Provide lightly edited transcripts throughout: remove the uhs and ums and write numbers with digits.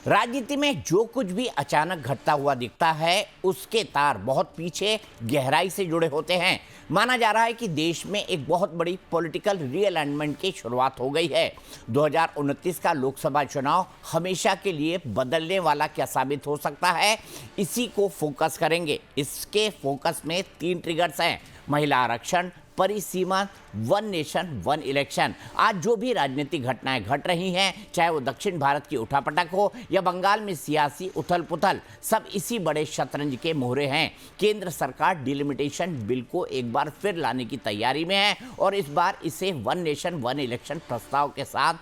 राजनीति में जो कुछ भी अचानक घटता हुआ दिखता है उसके तार बहुत पीछे गहराई से जुड़े होते हैं। माना जा रहा है कि देश में एक बहुत बड़ी पॉलिटिकल रीअलाइनमेंट की शुरुआत हो गई है। 2029 का लोकसभा चुनाव हमेशा के लिए बदलने वाला क्या साबित हो सकता है, इसी को फोकस करेंगे। इसके फोकस में 3 ट्रिगर्स हैं: महिला आरक्षण, परिसीमा, वन नेशन वन इलेक्शन। आज जो भी राजनीतिक घटनाएं घट रही हैं, चाहे वो दक्षिण भारत की उठापटक हो या बंगाल में सियासी उथल पुथल, सब इसी बड़े शतरंज के मोहरे हैं। केंद्र सरकार डिलिमिटेशन बिल को एक बार फिर लाने की तैयारी में है और इस बार इसे वन नेशन वन इलेक्शन प्रस्ताव के साथ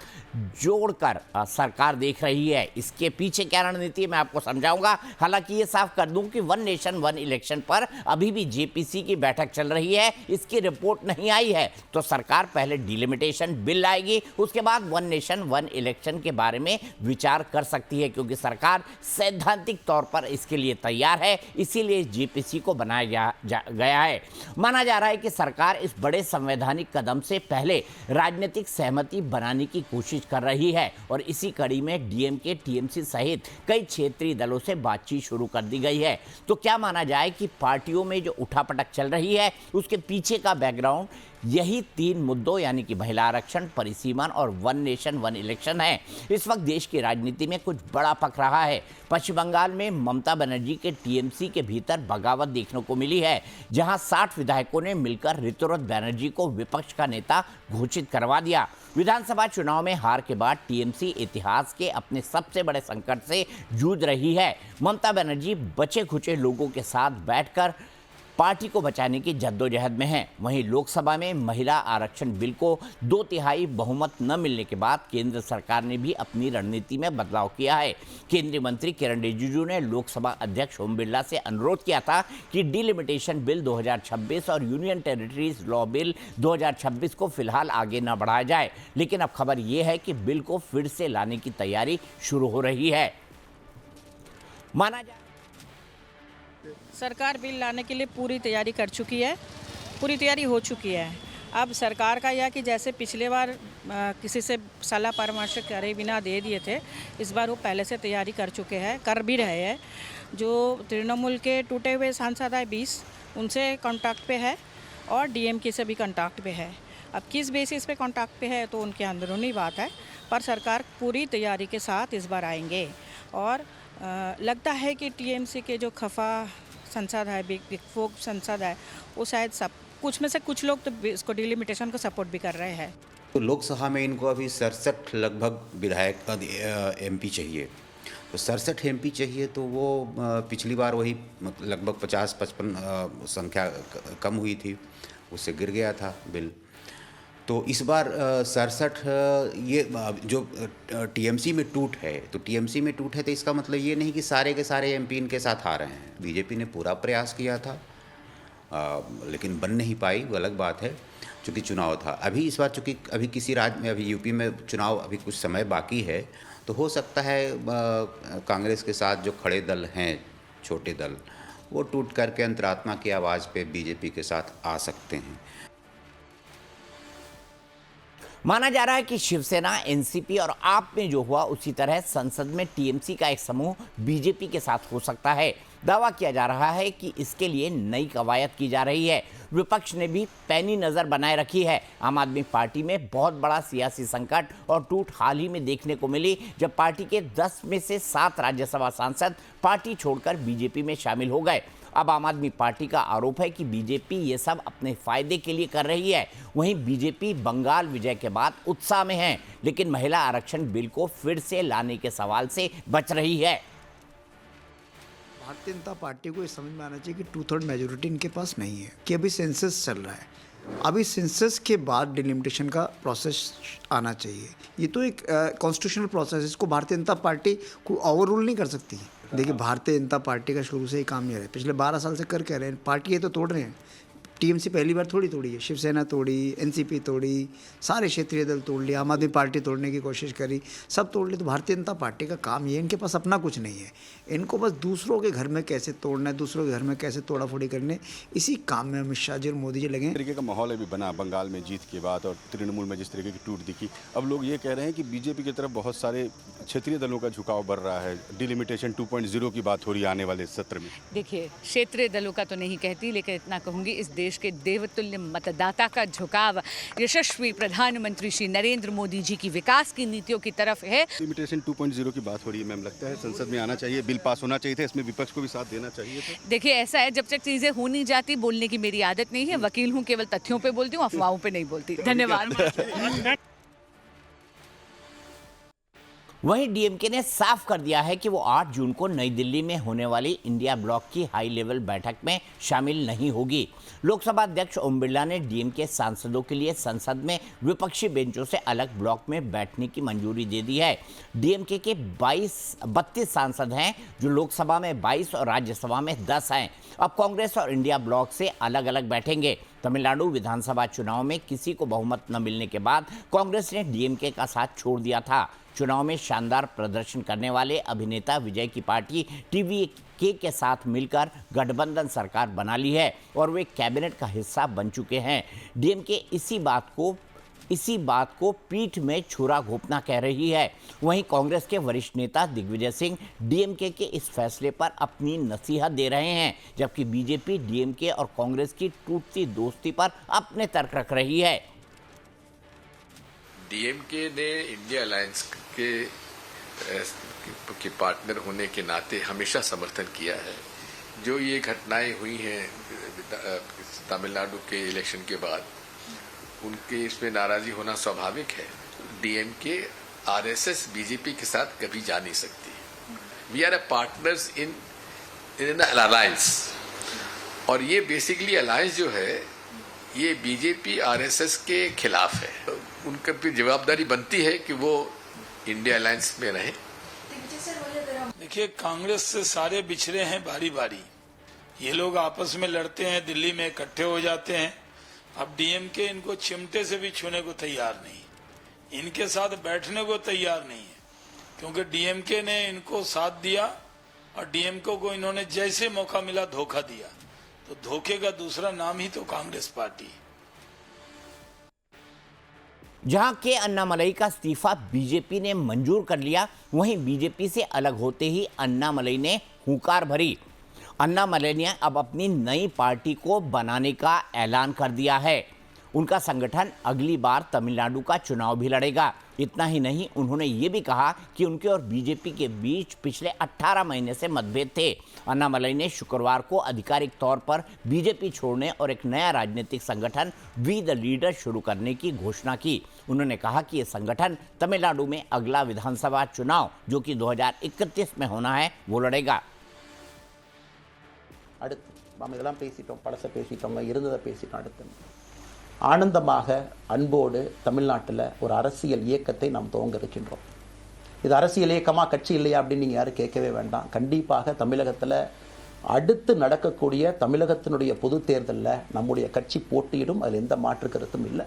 जोड़कर सरकार देख रही है। इसके पीछे क्या रणनीति है मैं आपको समझाऊंगा। हालांकि ये साफ कर दूं कि वन नेशन वन इलेक्शन पर अभी भी जेपीसी की बैठक चल रही है, इसकी रिपोर्ट नहीं आई है। तो सरकार पहले डिलिमिटेशन बिल लाएगी, उसके बाद वन नेशन वन इलेक्शन के बारे में विचार कर सकती है, क्योंकि सरकार सैद्धांतिक तौर पर इसके लिए तैयार है। इसीलिए जेपीसी को बनाया गया है। माना जा रहा है कि सरकार इस बड़े संवैधानिक कदम से पहले राजनीतिक सहमति बनाने की कोशिश कर रही है और इसी कड़ी में डीएमके, टीएमसी सहित कई क्षेत्रीय दलों से बातचीत शुरू कर दी गई है। तो क्या माना जाए कि पार्टियों में जो उठापटक चल रही है उसके पीछे का बैकग्राउंड यही 3 मुद्दों यानी कि महिला आरक्षण, परिसीमन और वन नेशन वन इलेक्शन है। इस वक्त देश की राजनीति में कुछ बड़ा पक रहा है। पश्चिम बंगाल में ममता बनर्जी के टीएमसी के भीतर बगावत देखने को मिली है, जहां 60 विधायकों ने मिलकर ऋतुराज बनर्जी को विपक्ष का नेता घोषित करवा दिया। विधानसभा चुनाव में हार के बाद टीएमसी इतिहास के अपने सबसे बड़े संकट से जूझ रही है। ममता बनर्जी बचे खुचे लोगों के साथ बैठकर पार्टी को बचाने की जद्दोजहद में है। वहीं लोकसभा में महिला आरक्षण बिल को 2/3 बहुमत न मिलने के बाद केंद्र सरकार ने भी अपनी रणनीति में बदलाव किया है। केंद्रीय मंत्री किरण रिजिजू ने लोकसभा अध्यक्ष ओम बिरला से अनुरोध किया था कि डिलिमिटेशन बिल 2026 और यूनियन टेरिटरीज लॉ बिल 2026 को फिलहाल आगे न बढ़ाया जाए, लेकिन अब खबर यह है कि बिल को फिर से लाने की तैयारी शुरू हो रही है। माना जा सरकार बिल लाने के लिए पूरी तैयारी कर चुकी है, पूरी तैयारी हो चुकी है। अब सरकार का यह कि जैसे पिछले बार किसी से सलाह परामर्श करे बिना दे दिए थे, इस बार वो पहले से तैयारी कर चुके हैं, कर भी रहे हैं। जो तृणमूल के टूटे हुए सांसद है 20, उनसे कांटेक्ट पे है और डीएमके से भी कांटेक्ट पे है। अब किस बेसिस पे कांटेक्ट पे है तो उनके अंदरूनी बात है, पर सरकार पूरी तैयारी के साथ इस बार आएंगे। और लगता है कि टीएमसी के जो खफा संसद है, बिग फोक संसद है, वो शायद सब कुछ में से कुछ लोग तो इसको डिलिमिटेशन को सपोर्ट भी कर रहे हैं। तो लोकसभा में इनको अभी 67 लगभग विधायक एमपी चाहिए। तो 67 एमपी चाहिए तो वो पिछली बार वही लगभग 50-55 संख्या कम हुई थी, उससे गिर गया था बिल। तो इस बार 67 ये जो टीएमसी में टूट है, तो टीएमसी में टूट है तो इसका मतलब ये नहीं कि सारे के सारे एमपी इनके साथ आ रहे हैं। बीजेपी ने पूरा प्रयास किया था, लेकिन बन नहीं पाई, वो अलग बात है, चूँकि चुनाव था। अभी इस बार चूँकि अभी किसी राज्य में, अभी यूपी में चुनाव अभी कुछ समय बाकी है, तो हो सकता है कांग्रेस के साथ जो खड़े दल हैं, छोटे दल, वो टूट करके अंतरात्मा की आवाज़ पे बीजेपी के साथ आ सकते हैं। माना जा रहा है कि शिवसेना, एनसीपी और आप में जो हुआ उसी तरह संसद में टीएमसी का एक समूह बीजेपी के साथ हो सकता है। दावा किया जा रहा है कि इसके लिए नई कवायद की जा रही है। विपक्ष ने भी पैनी नज़र बनाए रखी है। आम आदमी पार्टी में बहुत बड़ा सियासी संकट और टूट हाल ही में देखने को मिली, जब पार्टी के 10 में से 7 राज्यसभा सांसद पार्टी छोड़कर बीजेपी में शामिल हो गए। अब आम आदमी पार्टी का आरोप है कि बीजेपी ये सब अपने फायदे के लिए कर रही है। वहीं बीजेपी बंगाल विजय के बाद उत्साह में है, लेकिन महिला आरक्षण बिल को फिर से लाने के सवाल से बच रही है। भारतीय जनता पार्टी को ये समझ में आना चाहिए कि 2/3 मेजोरिटी इनके पास नहीं है, कि अभी सेंसस चल रहा है। अभी सेंसस के बाद डिलिमिटेशन का प्रोसेस आना चाहिए। ये तो एक कॉन्स्टिट्यूशनल प्रोसेस है, इसको भारतीय जनता पार्टी को ओवर रूल नहीं कर सकती। देखिए, भारतीय जनता पार्टी का शुरू से ही काम ये रहा है, पिछले 12 साल से कर कह रहे हैं, पार्टी ये तो तोड़ रहे हैं। टीएमसी पहली बार थोड़ी तोड़ी है, शिवसेना तोड़ी, एनसीपी तोड़ी, सारे क्षेत्रीय दल तोड़ लिया, आम आदमी पार्टी तोड़ने की कोशिश करी, सब तोड़ लिए। तो भारतीय जनता पार्टी का काम ये है, इनके पास अपना कुछ नहीं है, इनको बस दूसरों के घर में कैसे तोड़ना है, दूसरों के घर में कैसे तोड़ाफोड़ी करने, इसी काम में अमित शाह जी और मोदी जी लगे। तरीके का माहौल अभी बना बंगाल में जीत के बाद और तृणमूल में जिस तरीके की टूट दिखी, अब लोग ये कह रहे हैं कि बीजेपी की तरफ बहुत सारे क्षेत्रीय दलों का झुकाव बढ़ रहा है, डिलिमिटेशन 2.0 की बात हो रही है आने वाले सत्र में। देखिए, क्षेत्रीय दलों का तो नहीं कहती, लेकिन इतना कहूंगी, इस देश के देवतुल्य मतदाता का झुकाव यशस्वी प्रधानमंत्री श्री नरेंद्र मोदी जी की विकास की नीतियों की तरफ है। लिमिटेशन 2.0 की बात हो रही है मैम, लगता है संसद में आना चाहिए, बिल पास होना चाहिए था, इसमें विपक्ष को भी साथ देना चाहिए था। देखिए, ऐसा है, जब तक चीजें हो नहीं जाती, बोलने की मेरी आदत नहीं है, वकील हूँ, केवल तथ्यों पे बोलती हूँ, अफवाहों पे नहीं बोलती। धन्यवाद। वहीं डीएमके ने साफ कर दिया है कि वो 8 जून को नई दिल्ली में होने वाली इंडिया ब्लॉक की हाई लेवल बैठक में शामिल नहीं होगी। लोकसभा अध्यक्ष ओम बिरला ने डीएमके सांसदों के लिए संसद में विपक्षी बेंचों से अलग ब्लॉक में बैठने की मंजूरी दे दी है। डीएमके के 32 सांसद हैं, जो लोकसभा में 22 और राज्यसभा में 10 हैं। अब कांग्रेस और इंडिया ब्लॉक से अलग अलग बैठेंगे। तमिलनाडु विधानसभा चुनाव में किसी को बहुमत न मिलने के बाद कांग्रेस ने डीएमके का साथ छोड़ दिया था। चुनाव में शानदार प्रदर्शन करने वाले अभिनेता विजय की पार्टी टीवीके के साथ मिलकर गठबंधन सरकार बना ली है और वे कैबिनेट का हिस्सा बन चुके हैं। डीएमके इसी बात को पीठ में छुरा घोंपना कह रही है। वहीं कांग्रेस के वरिष्ठ नेता दिग्विजय सिंह डीएमके के इस फैसले पर अपनी नसीहत दे रहे हैं, जबकि बीजेपी डीएमके और कांग्रेस की टूटती दोस्ती पर अपने तर्क रख रही है। डीएमके ने इंडिया अलायंस के पार्टनर होने के नाते हमेशा समर्थन किया है। जो ये घटनाएं हुई हैं तमिलनाडु के इलेक्शन के बाद, उनके इसमें नाराजगी होना स्वाभाविक है। डीएमके आरएसएस बीजेपी के साथ कभी जा नहीं सकती। We are a partners in an alliance, और ये बेसिकली अलायंस जो है ये बीजेपी आरएसएस के खिलाफ है। उनका भी जवाबदारी बनती है कि वो इंडिया अलायंस में रहे। देखिए, कांग्रेस से सारे बिछड़े हैं बारी बारी, ये लोग आपस में लड़ते हैं, दिल्ली में इकट्ठे हो जाते हैं। अब डीएमके इनको चिमटे से भी छूने को तैयार नहीं, इनके साथ बैठने को तैयार नहीं है, क्योंकि डीएमके ने इनको साथ दिया और डीएमके को इन्होंने जैसे मौका मिला धोखा दिया। तो धोखे का दूसरा नाम ही तो कांग्रेस पार्टी है। जहां के अन्नामलई का इस्तीफा बीजेपी ने मंजूर कर लिया, वहीं बीजेपी से अलग होते ही अन्नामलई ने हुंकार भरी। अन्नामलई ने अब अपनी नई पार्टी को बनाने का ऐलान कर दिया है। उनका संगठन अगली बार तमिलनाडु का चुनाव भी लड़ेगा। इतना ही नहीं, उन्होंने ये भी कहा कि उनके और बीजेपी के बीच पिछले 18 महीने से मतभेद थे। अन्नामलई ने शुक्रवार को आधिकारिक तौर पर बीजेपी छोड़ने और एक नया राजनीतिक संगठन वी द लीडर शुरू करने की घोषणा की। उन्होंने कहा कि ये संगठन तमिलनाडु में अगला विधानसभा चुनाव, जो कि 2031 में होना है, वो लड़ेगा। நாம் இதெல்லாம் பேசிட்டோம், பழசை பேசிட்டோம், இருந்ததை பேசிட்டோம். அடுத்து ஆனந்தமாக அன்போடு தமிழ்நாட்டில் ஒரு அரசியல் இயக்கத்தை நாம் துவங்க இருக்கின்றோம். இது அரசியல் இயக்கமா, கட்சி இல்லையா அப்படின்னு நீங்கள் யாரும் கேட்கவே வேண்டாம். கண்டிப்பாக தமிழகத்தில் அடுத்து நடக்கக்கூடிய தமிழகத்தினுடைய பொது தேர்தலில் நம்முடைய கட்சி போட்டியிடும், அதில் எந்த மாற்று கருத்தும் இல்லை.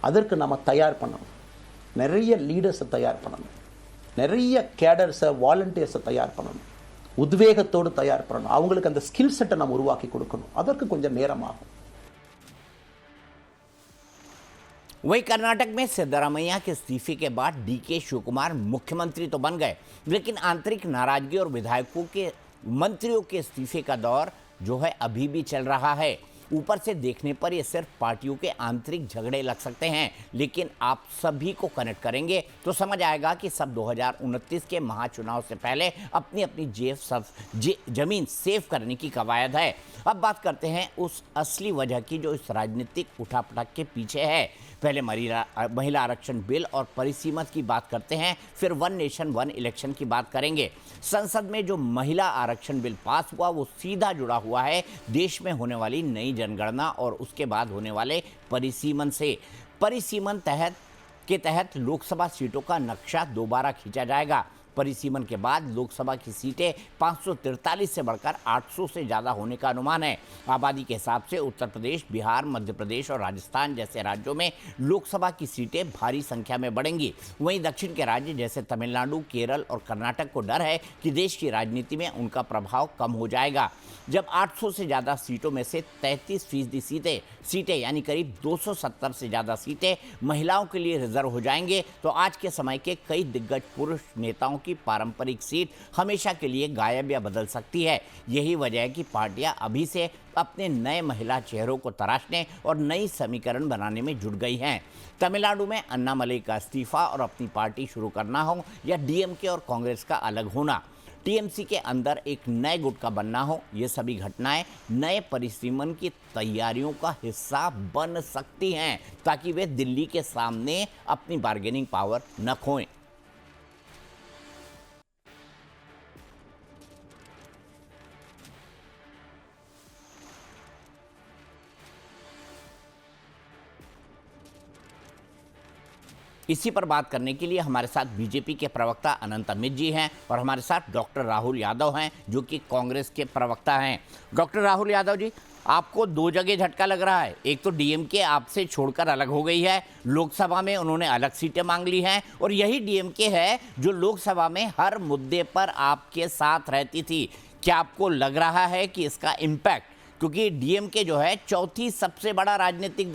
அதற்கு நம்ம தயார் பண்ணணும், நிறைய லீடர்ஸை தயார் பண்ணணும், நிறைய கேடர்ஸை, வாலண்டியர்ஸை தயார் பண்ணணும், உத்வேகத்தோடு தயார் பண்ணணும். அவங்களுக்கு அந்த ஸ்கில் செட்டை நம்ம உருவாக்கி கொடுக்கணும். அதற்கு கொஞ்சம் நேரம் ஆகும். वहीं कर्नाटक में सिद्धरामैया के इस्तीफे के बाद डीके शिवकुमार मुख्यमंत्री तो बन गए, लेकिन आंतरिक नाराजगी और विधायकों के, मंत्रियों के इस्तीफे का दौर जो है अभी भी चल रहा है। ऊपर से देखने पर ये सिर्फ पार्टियों के आंतरिक झगड़े लग सकते हैं, लेकिन आप सभी को कनेक्ट करेंगे तो समझ आएगा कि सब 2029 के महाचुनाव से पहले अपनी अपनी जमीन सेव करने की कवायद है। अब बात करते हैं उस असली वजह की जो इस राजनीतिक उठापटक के पीछे है। पहले महिला आरक्षण बिल और परिसीमत की बात करते हैं, फिर वन नेशन वन इलेक्शन की बात करेंगे। संसद में जो महिला आरक्षण बिल पास हुआ वो सीधा जुड़ा हुआ है देश में होने वाली नई जनगणना और उसके बाद होने वाले परिसीमन से। परिसीमन के तहत लोकसभा सीटों का नक्शा दोबारा खींचा जाएगा। परिसीमन के बाद लोकसभा की सीटें 543 से बढ़कर 800 से ज़्यादा होने का अनुमान है। आबादी के हिसाब से उत्तर प्रदेश, बिहार, मध्य प्रदेश और राजस्थान जैसे राज्यों में लोकसभा की सीटें भारी संख्या में बढ़ेंगी। वहीं दक्षिण के राज्य जैसे तमिलनाडु, केरल और कर्नाटक को डर है कि देश की राजनीति में उनका प्रभाव कम हो जाएगा। जब 800 से ज़्यादा सीटों में से 33% सीटें यानी करीब 270 से ज़्यादा सीटें महिलाओं के लिए रिजर्व हो जाएंगे, तो आज के समय के कई दिग्गज पुरुष नेताओं की पारंपरिक सीट हमेशा के लिए गायब या बदल सकती है। यही वजह है कि पार्टियां अभी से अपने नए महिला चेहरों को तराशने और नई समीकरण बनाने में जुट गई हैं। तमिलनाडु में अन्नामलई का इस्तीफा और अपनी पार्टी शुरू करना हो या डीएमके और कांग्रेस का अलग होना, टीएमसी के अंदर एक नए गुट का बनना हो, ये सभी घटनाएं नए परिसीमन की तैयारियों का हिस्सा बन सकती हैं, ताकि वे दिल्ली के सामने अपनी बार्गेनिंग पावर न खोएं। इसी पर बात करने के लिए हमारे साथ बीजेपी के प्रवक्ता अनंत अमित जी हैं और हमारे साथ डॉक्टर राहुल यादव हैं, जो कि कांग्रेस के प्रवक्ता हैं। डॉक्टर राहुल यादव जी, आपको दो जगह झटका लग रहा है। एक तो डीएमके आपसे छोड़कर अलग हो गई है, लोकसभा में उन्होंने अलग सीटें मांग ली हैं, और यही डीएमके है जो लोकसभा में हर मुद्दे पर आपके साथ रहती थी। क्या आपको लग रहा है कि इसका इम्पैक्ट, क्योंकि डीएमके जो है चौथा सबसे बड़ा राजनीतिक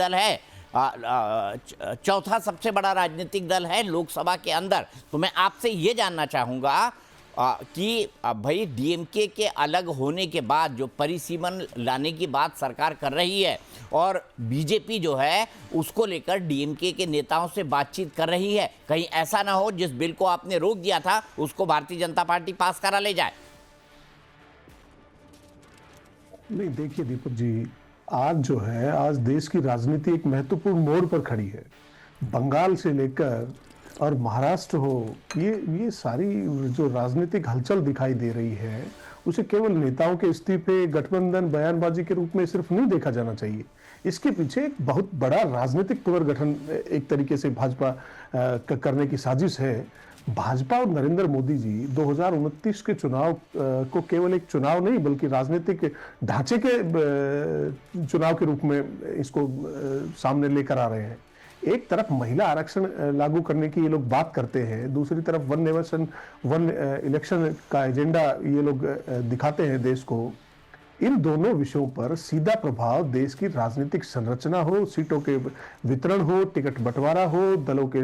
दल है लोकसभा के अंदर, तो मैं आपसे ये जानना चाहूँगा कि भाई डीएमके के अलग होने के बाद जो परिसीमन लाने की बात सरकार कर रही है और बीजेपी जो है उसको लेकर डीएमके के नेताओं से बातचीत कर रही है, कहीं ऐसा ना हो जिस बिल को आपने रोक दिया था उसको भारतीय जनता पार्टी पास करा ले जाए? नहीं, देखिए दीपक जी, आज जो है, आज देश की राजनीति एक महत्वपूर्ण मोड़ पर खड़ी है। बंगाल से लेकर और महाराष्ट्र हो, ये सारी जो राजनीतिक हलचल दिखाई दे रही है, उसे केवल नेताओं के इस्तीफे, गठबंधन, बयानबाजी के रूप में सिर्फ नहीं देखा जाना चाहिए। इसके पीछे एक बहुत बड़ा राजनीतिक पुनर्गठन एक तरीके से भाजपा करने की साजिश है। भाजपा और नरेंद्र मोदी जी 2029 के चुनाव को केवल एक चुनाव नहीं बल्कि राजनीतिक ढांचे के चुनाव के रूप में इसको सामने लेकर आ रहे हैं। एक तरफ महिला आरक्षण लागू करने की ये लोग बात करते हैं, दूसरी तरफ वन नेशन वन इलेक्शन का एजेंडा ये लोग दिखाते हैं देश को। इन दोनों विषयों पर सीधा प्रभाव देश की राजनीतिक संरचना हो, सीटों के वितरण हो, टिकट बंटवारा हो, दलों के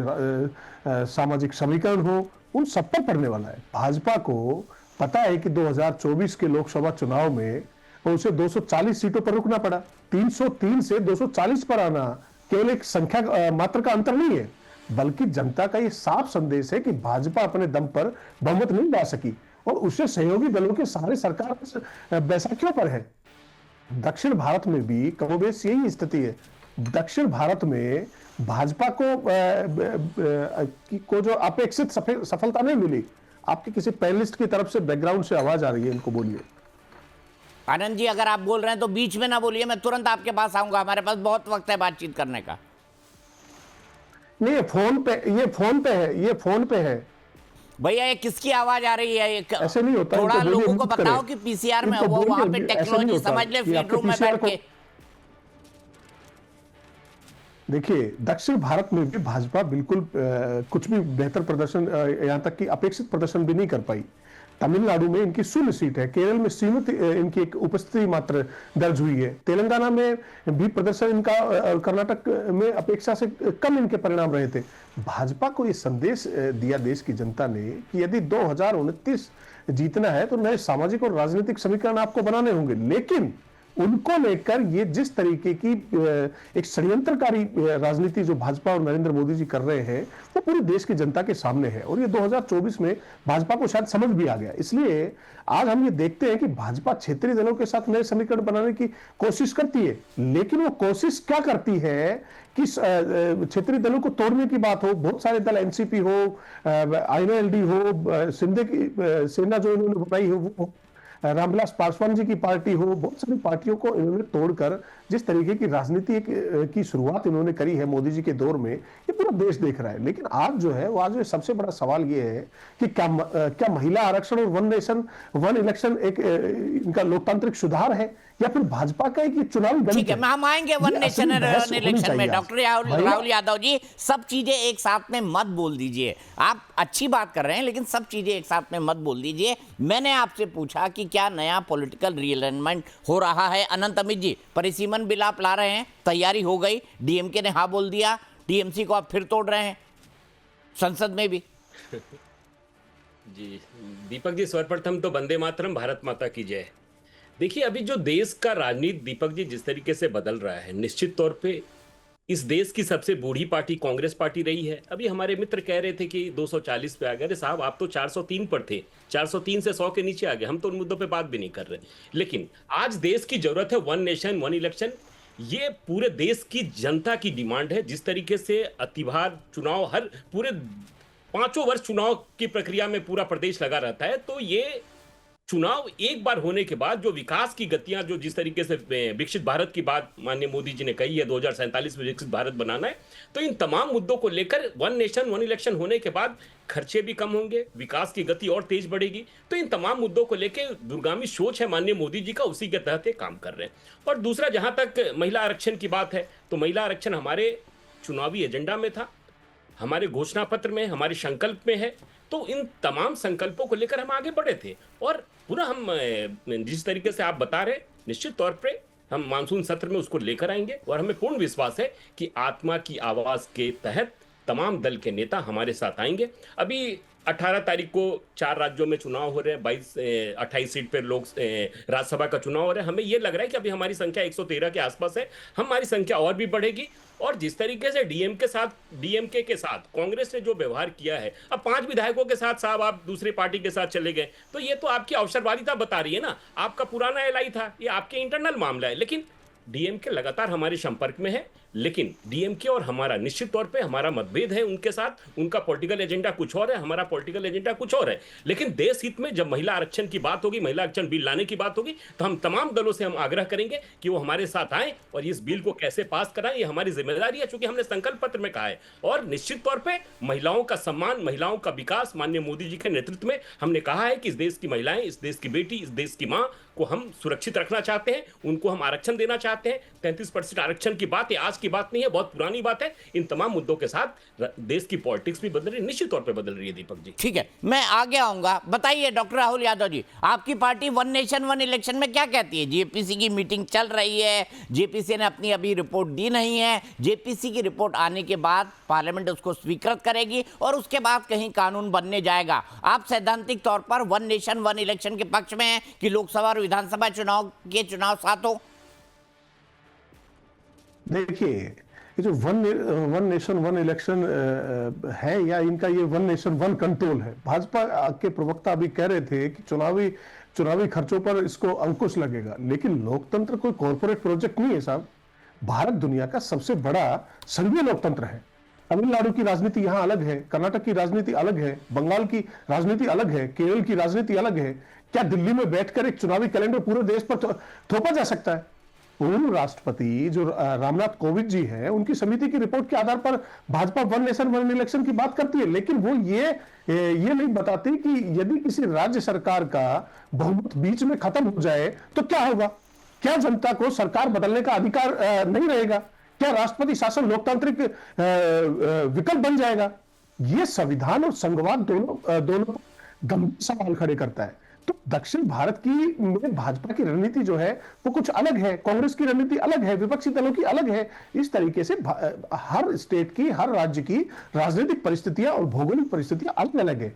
सामाजिक समीकरण हो, उन सब पर पड़ने वाला है। भाजपा को पता है कि 2024 के लोकसभा चुनाव में उसे 240 सीटों पर रुकना पड़ा। 303 से 240 पर आना केवल एक संख्या मात्र का अंतर नहीं है, बल्कि जनता का ये साफ संदेश है कि भाजपा अपने दम पर बहुमत नहीं ला सकी और उससे सहयोगी दलों के सारे सरकार बैसाखियों पर है। दक्षिण भारत में भी कमोबेश यही स्थिति है। दक्षिण भारत में भाजपा को जो अपेक्षित सफलता नहीं मिली। आपके किसी पैनलिस्ट की तरफ से बैकग्राउंड से आवाज आ रही है, इनको बोलिए। आनंद जी, अगर आप बोल रहे हैं तो बीच में ना बोलिए, मैं तुरंत आपके पास आऊंगा, हमारे पास बहुत वक्त है बातचीत करने का। नहीं, ये फोन पे है भैया, ये किसकी आवाज आ रही है? ऐसे नहीं होता। थोड़ा लोगों को बताओ कि पीसीआर में वो वहां पे टेक्नोलॉजी समझ ले, फील्ड रूम में बैठ के। देखिए, दक्षिण भारत में भी भाजपा बिल्कुल कुछ भी बेहतर प्रदर्शन, यहाँ तक कि अपेक्षित प्रदर्शन भी नहीं कर पाई। तमिलनाडु में इनकी 0 सीट है, केरल में सीमित इनकी एक उपस्थिति मात्र दर्ज हुई है, तेलंगाना में भी प्रदर्शन इनका, कर्नाटक में अपेक्षा से कम इनके परिणाम रहे थे। भाजपा को ये संदेश दिया देश की जनता ने कि यदि 2029 जीतना है तो नए सामाजिक और राजनीतिक समीकरण आपको बनाने होंगे, लेकिन उनको लेकर ये जिस तरीके की एक षड्यंत्रकारी राजनीति जो भाजपा और नरेंद्र मोदी जी कर रहे हैं वो पूरे देश की जनता के सामने है और ये 2024 में भाजपा को शायद समझ भी आ गया। इसलिए आज हम ये देखते हैं कि भाजपा क्षेत्रीय दलों के साथ नए समीकरण बनाने की कोशिश करती है, लेकिन वो कोशिश क्या करती है कि क्षेत्रीय दलों को तोड़ने की बात हो, बहुत सारे दल एनसीपी हो, INLD हो, शिंदे की सेना जो इन्होंने बनाई हो, रामविलास पासवान जी की पार्टी हो, बहुत सारी पार्टियों को इन्होंने तोड़कर जिस तरीके की राजनीति की शुरुआत इन्होंने करी है मोदी जी के दौर में, ये पूरा देश देख रहा है। लेकिन आज जो है वो आज सबसे बड़ा सवाल ये है कि क्या महिला आरक्षण और वन नेशन वन इलेक्शन एक इनका लोकतांत्रिक सुधार है या फिर भाजपा का एक चुनावी गणित ठीक है, हम आएंगे वन नेशन वन इलेक्शन में। डॉक्टर राहुल यादव जी, सब चीजें एक साथ में मत बोल दीजिए। आप अच्छी बात कर रहे हैं लेकिन सब चीजें एक साथ में मत बोल दीजिए। मैंने आपसे पूछा कि क्या नया पॉलिटिकल रीअलाइनमेंट हो रहा है। अनंत अमित जी, परिसीमन बिल आप ला रहे हैं, तैयारी हो गई, डीएमके ने हाँ बोल दिया, टीएमसी को आप फिर तोड़ रहे हैं संसद में भी। जी दीपक जी, सर्वप्रथम तो वंदे मातरम, भारत माता की जय। देखिए, अभी जो देश का राजनीति दीपक जी जिस तरीके से बदल रहा है, निश्चित तौर पे इस देश की सबसे बूढ़ी पार्टी कांग्रेस पार्टी रही है। अभी हमारे मित्र कह रहे थे कि 240 पे आ गए। अरे साहब, आप तो 403 पर थे, 403 से 100 के नीचे आ गए। हम तो उन मुद्दों पे बात भी नहीं कर रहे। लेकिन आज देश की जरूरत है वन नेशन वन इलेक्शन। ये पूरे देश की जनता की डिमांड है। जिस तरीके से अतिभार चुनाव, हर पूरे 5 वर्ष चुनाव की प्रक्रिया में पूरा प्रदेश लगा रहता है, तो ये चुनाव एक बार होने के बाद जो विकास की गतियां, जो जिस तरीके से विकसित भारत की बात माननीय मोदी जी ने कही है, 2047 में विकसित भारत बनाना है, तो इन तमाम मुद्दों को लेकर वन नेशन वन इलेक्शन होने के बाद खर्चे भी कम होंगे, विकास की गति और तेज बढ़ेगी। तो इन तमाम मुद्दों को लेकर दूरगामी सोच है माननीय मोदी जी का, उसी के तहत ये काम कर रहे हैं। और दूसरा, जहां तक महिला आरक्षण की बात है, तो महिला आरक्षण हमारे चुनावी एजेंडा में था, हमारे घोषणा पत्र में, हमारे संकल्प में है। तो इन तमाम संकल्पों को लेकर हम आगे बढ़े थे और पूरा हम जिस तरीके से आप बता रहे, निश्चित तौर पे हम मानसून सत्र में उसको लेकर आएंगे। और हमें पूर्ण विश्वास है कि आत्मा की आवाज के तहत तमाम दल के नेता हमारे साथ आएंगे। अभी 18 तारीख को 4 राज्यों में चुनाव हो रहे हैं, 28 सीट पर लोग राज्यसभा का चुनाव हो रहा है। हमें ये लग रहा है कि अभी हमारी संख्या 113 के आसपास है, हमारी संख्या और भी बढ़ेगी। और जिस तरीके से डीएमके के साथ कांग्रेस ने जो व्यवहार किया है, अब 5 विधायकों के साथ साहब आप दूसरे पार्टी के साथ चले गए, तो ये तो आपकी अवसरवादिता बता रही है ना। आपका पुराना एलआई था, ये आपके इंटरनल मामला है। लेकिन डीएमके लगातार हमारे संपर्क में है, लेकिन डीएमके और हमारा निश्चित तौर पे हमारा मतभेद है उनके साथ। उनका पॉलिटिकल एजेंडा कुछ और है, हमारा पॉलिटिकल एजेंडा कुछ और है। लेकिन देश हित में जब महिला आरक्षण की बात होगी, महिला आरक्षण बिल लाने की बात होगी, तो हम तमाम दलों से हम आग्रह करेंगे कि वो हमारे साथ आए और इस बिल को कैसे पास कराएं, ये हमारी जिम्मेदारी है, चूंकि हमने संकल्प पत्र में कहा है। और निश्चित तौर पर महिलाओं का सम्मान, महिलाओं का विकास माननीय मोदी जी के नेतृत्व में हमने कहा है कि इस देश की महिलाएं, इस देश की बेटी, इस देश की माँ को हम सुरक्षित रखना चाहते हैं, उनको हम आरक्षण देना चाहते हैं। 33% आरक्षण की बात है, आज की बात नहीं है, बहुत पुरानी बात है। इन तमाम मुद्दों के साथ देश की पॉलिटिक्स भी बदल रही है, निश्चित तौर पे बदल रही है दीपक जी। ठीक है, मैं आगे आऊंगा। बताइए डॉक्टर राहुल यादव जी, आपकी party one nation one election में क्या कहती है? जेपीसी की मीटिंग चल रही है, जेपीसी ने अपनी अभी रिपोर्ट दी नहीं है। जेपीसी की रिपोर्ट आने के बाद पार्लियामेंट उसको स्वीकृत करेगी और उसके बाद कहीं कानून बनने जाएगा। आप सैद्धांतिक तौर पर वन नेशन वन इलेक्शन के पक्ष में हैं कि लोकसभा और विधानसभा चुनाव साथ हो? देखिए, ये जो वन नेशन वन इलेक्शन है या इनका ये वन नेशन वन कंट्रोल है, भाजपा के प्रवक्ता अभी कह रहे थे कि चुनावी खर्चों पर इसको अंकुश लगेगा। लेकिन लोकतंत्र कोई कॉर्पोरेट प्रोजेक्ट नहीं है साहब। भारत दुनिया का सबसे बड़ा संघीय लोकतंत्र है। तमिलनाडु की राजनीति यहाँ अलग है, कर्नाटक की राजनीति अलग है, बंगाल की राजनीति अलग है, केरल की राजनीति अलग है। क्या दिल्ली में बैठकर एक चुनावी कैलेंडर पूरे देश पर थोपा जा सकता है? पूर्व राष्ट्रपति जो रामनाथ कोविंद जी हैं, उनकी समिति की रिपोर्ट के आधार पर Bhajpa one nation one election की बात करती है। लेकिन वो ये नहीं बताती कि यदि किसी राज्य सरकार का बहुमत बीच में खत्म हो जाए तो क्या होगा। क्या जनता को सरकार बदलने का अधिकार नहीं रहेगा? क्या राष्ट्रपति शासन लोकतांत्रिक विकल्प बन जाएगा? ये संविधान और संघवाद दोनों गंभीर सवाल खड़े करता है। तो दक्षिण भारत की में भाजपा की रणनीति जो है वो कुछ अलग है, कांग्रेस की रणनीति अलग है, विपक्षी दलों की अलग है। इस तरीके से हर स्टेट की, हर राज्य की राजनीतिक परिस्थितियां और भौगोलिक परिस्थितियां अलग अलग है।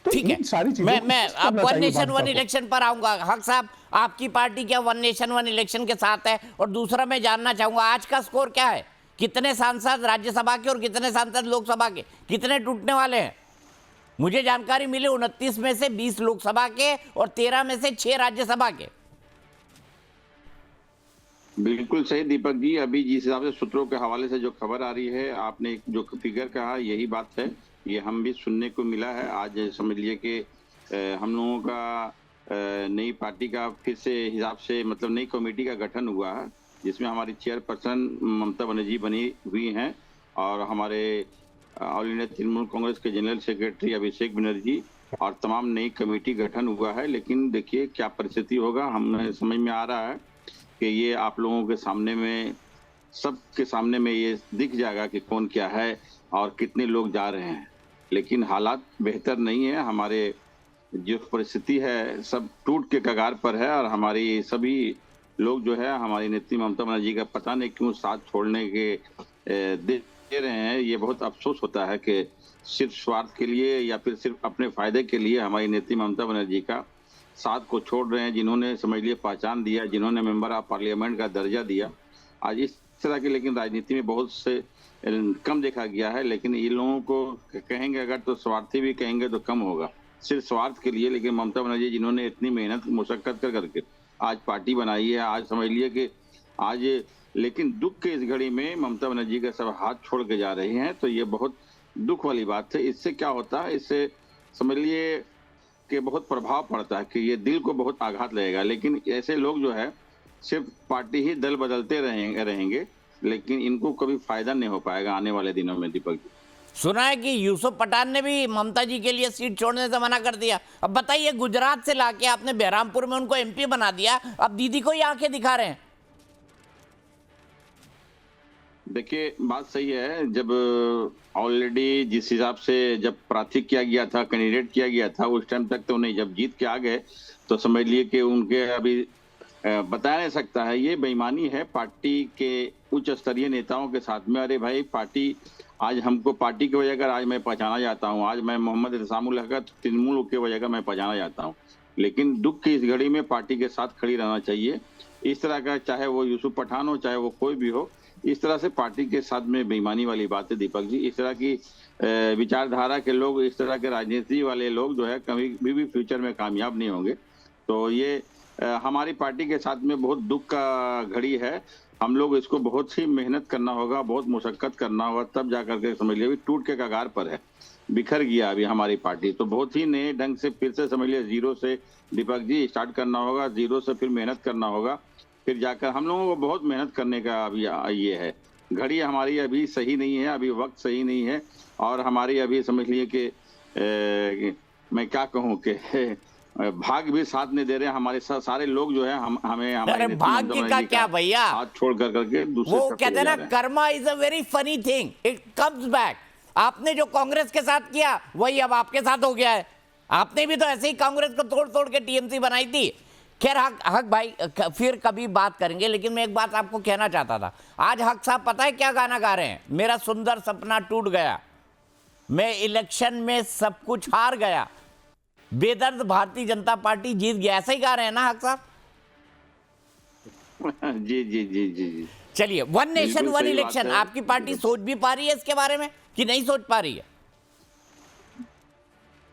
तो ठीक है, सारी चीजें मैं अब वन नेशन वन इलेक्शन पर आऊंगा। हक साहब, आपकी पार्टी क्या वन नेशन वन इलेक्शन के साथ है? और दूसरा मैं जानना चाहूंगा, आज का स्कोर क्या है? कितने सांसद राज्यसभा के और कितने सांसद लोकसभा के, कितने टूटने वाले हैं? मुझे जानकारी मिली 29 में से 20 लोकसभा के और 13 में से 6 राज्यसभा के। बिल्कुल सही दीपक जी। अभी जिस हिसाब से सूत्रों के हवाले से जो खबर आ रही है, आपने जो फिगर कहा यही बात है, ये हम भी सुनने को मिला है। आज समझ लिए कि हम लोगों का नई पार्टी का फिर से हिसाब से मतलब नई कमेटी का गठन हुआ है, जिसमें हमारी चेयरपर्सन ममता बनर्जी बनी हुई हैं और हमारे ऑल इंडिया तृणमूल कांग्रेस के जनरल सेक्रेटरी अभिषेक बनर्जी और तमाम नई कमेटी गठन हुआ है। लेकिन देखिए क्या परिस्थिति होगा, हमें समझ में आ रहा है कि ये आप लोगों के सामने में, सबके सामने में ये दिख जाएगा कि कौन क्या है और कितने लोग जा रहे हैं। लेकिन हालात बेहतर नहीं है, हमारे जो परिस्थिति है सब टूट के कगार पर है और हमारी सभी लोग जो है हमारी नेत्री ममता बनर्जी का पता नहीं क्यों साथ छोड़ने के दे रहे हैं। ये बहुत अफसोस होता है कि सिर्फ स्वार्थ के लिए या फिर सिर्फ अपने फायदे के लिए हमारी नेत्री ममता बनर्जी का साथ को छोड़ रहे हैं, जिन्होंने समझ लिए पहचान दिया, जिन्होंने मेंबर ऑफ पार्लियामेंट का दर्जा दिया। आज इस तरह के लेकिन राजनीति में बहुत से कम देखा गया है। लेकिन इन लोगों को कहेंगे अगर तो स्वार्थी भी कहेंगे तो कम होगा, सिर्फ स्वार्थ के लिए। लेकिन ममता बनर्जी जिन्होंने इतनी मेहनत मुशक्कत कर करके आज पार्टी बनाई है, आज समझ लिए कि आज, लेकिन दुख के इस घड़ी में ममता बनर्जी का सब हाथ छोड़ के जा रहे हैं, तो ये बहुत दुख वाली बात है। इससे क्या होता है, इससे समझ लिए कि बहुत प्रभाव पड़ता है कि ये दिल को बहुत आघात लगेगा। लेकिन ऐसे लोग जो है सिर्फ पार्टी ही दल बदलते रहेंगे, लेकिन इनको कभी फायदा नहीं हो पाएगा आने वाले दिनों में। दीपक जी, सुना है कि यूसुफ पठान ने भी ममता जी के लिए सीट छोड़ने से मना कर दिया। अब बताइए, गुजरात से लाके आपने बहरामपुर में उनको एमपी बना दिया, अब दीदी को ही आंखें दिखा रहे हैं। देखिए बात सही है, जब ऑलरेडी जिस हिसाब से जब प्रार्थी किया गया था, कैंडिडेट किया गया था, उस टाइम तक तो नहीं, जब जीत के आ गए तो समझ लिए कि उनके अभी बताया नहीं सकता है। ये बेईमानी है पार्टी के उच्च स्तरीय नेताओं के साथ में। अरे भाई, पार्टी आज हमको पार्टी की वजह कर आज मैं पहचाना जाता हूँ, आज मैं मोहम्मद इल्तिसामुल हक तृणमूल की वजह कर मैं पहचाना जाता हूँ। लेकिन दुख की इस घड़ी में पार्टी के साथ खड़ी रहना चाहिए। इस तरह का, चाहे वो यूसुफ पठान हो, चाहे वो कोई भी हो, इस तरह से पार्टी के साथ में बेईमानी वाली बात है। दीपक जी, इस तरह की विचारधारा के लोग, इस तरह के राजनीति वाले लोग जो है कभी भी फ्यूचर में कामयाब नहीं होंगे। तो ये हमारी पार्टी के साथ में बहुत दुख का घड़ी है। हम लोग इसको बहुत ही मेहनत करना होगा, बहुत मुशक्कत करना होगा, तब जाकर के समझ लिया। अभी टूट के कगार पर है, बिखर गया अभी हमारी पार्टी। तो बहुत ही नए ढंग से फिर से समझ लिया, जीरो से दीपक जी स्टार्ट करना होगा, जीरो से फिर मेहनत करना होगा, फिर जाकर हम लोगों को बहुत मेहनत करने का अभी ये है। घड़ी हमारी अभी सही नहीं है, अभी वक्त सही नहीं है और हमारी अभी समझ लिए कि मैं क्या कहूँ कि भाग भी साथ नहीं दे रहे हैं। हमारे सारे लोग जो है हमें अरे भाग्य का क्या भैया, हाथ छोड़ कर करके दूसरे वो कहते हैं ना, Karma is a very funny thing, it comes back. आपने जो कांग्रेस के साथ किया वही अब आपके साथ हो गया है। आपने भी तो ऐसे ही कांग्रेस को तोड़ तोड़ के टीएमसी बनाई थी। खैर हक भाई फिर कभी बात करेंगे, लेकिन मैं एक बात आपको कहना चाहता था। आज हक साहब पता है क्या गाना गा रहे हैं? मेरा सुंदर सपना टूट गया, मैं इलेक्शन में सब कुछ हार गया, बेदर्द भारतीय जनता पार्टी जीत गया, ऐसा ही गा रहे हैं ना हक साहब? जी जी जी जी जी। चलिए, वन नेशन वन इलेक्शन, आपकी पार्टी सोच भी पा रही है इसके बारे में कि नहीं सोच पा रही है?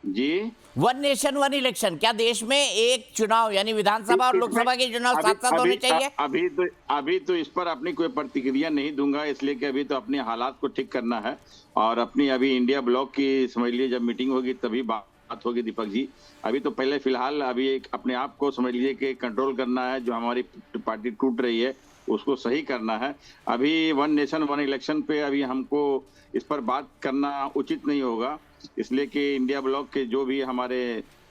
जी, वन नेशन वन इलेक्शन, क्या देश में एक चुनाव यानी विधानसभा और लोकसभा के चुनाव साथ साथ होने चाहिए? अभी तो इस पर अपनी कोई प्रतिक्रिया नहीं दूंगा, इसलिए कि अभी तो अपने हालात को ठीक करना है और अपनी अभी इंडिया ब्लॉक की समझ लीजिए जब मीटिंग होगी तभी बात होगी। दीपक जी, अभी तो पहले फिलहाल अभी एक अपने आप को समझ लीजिए कि कंट्रोल करना है, जो हमारी पार्टी टूट रही है उसको सही करना है। अभी वन नेशन वन इलेक्शन पे अभी हमको इस पर बात करना उचित नहीं होगा, इसलिए कि इंडिया ब्लॉक के जो भी हमारे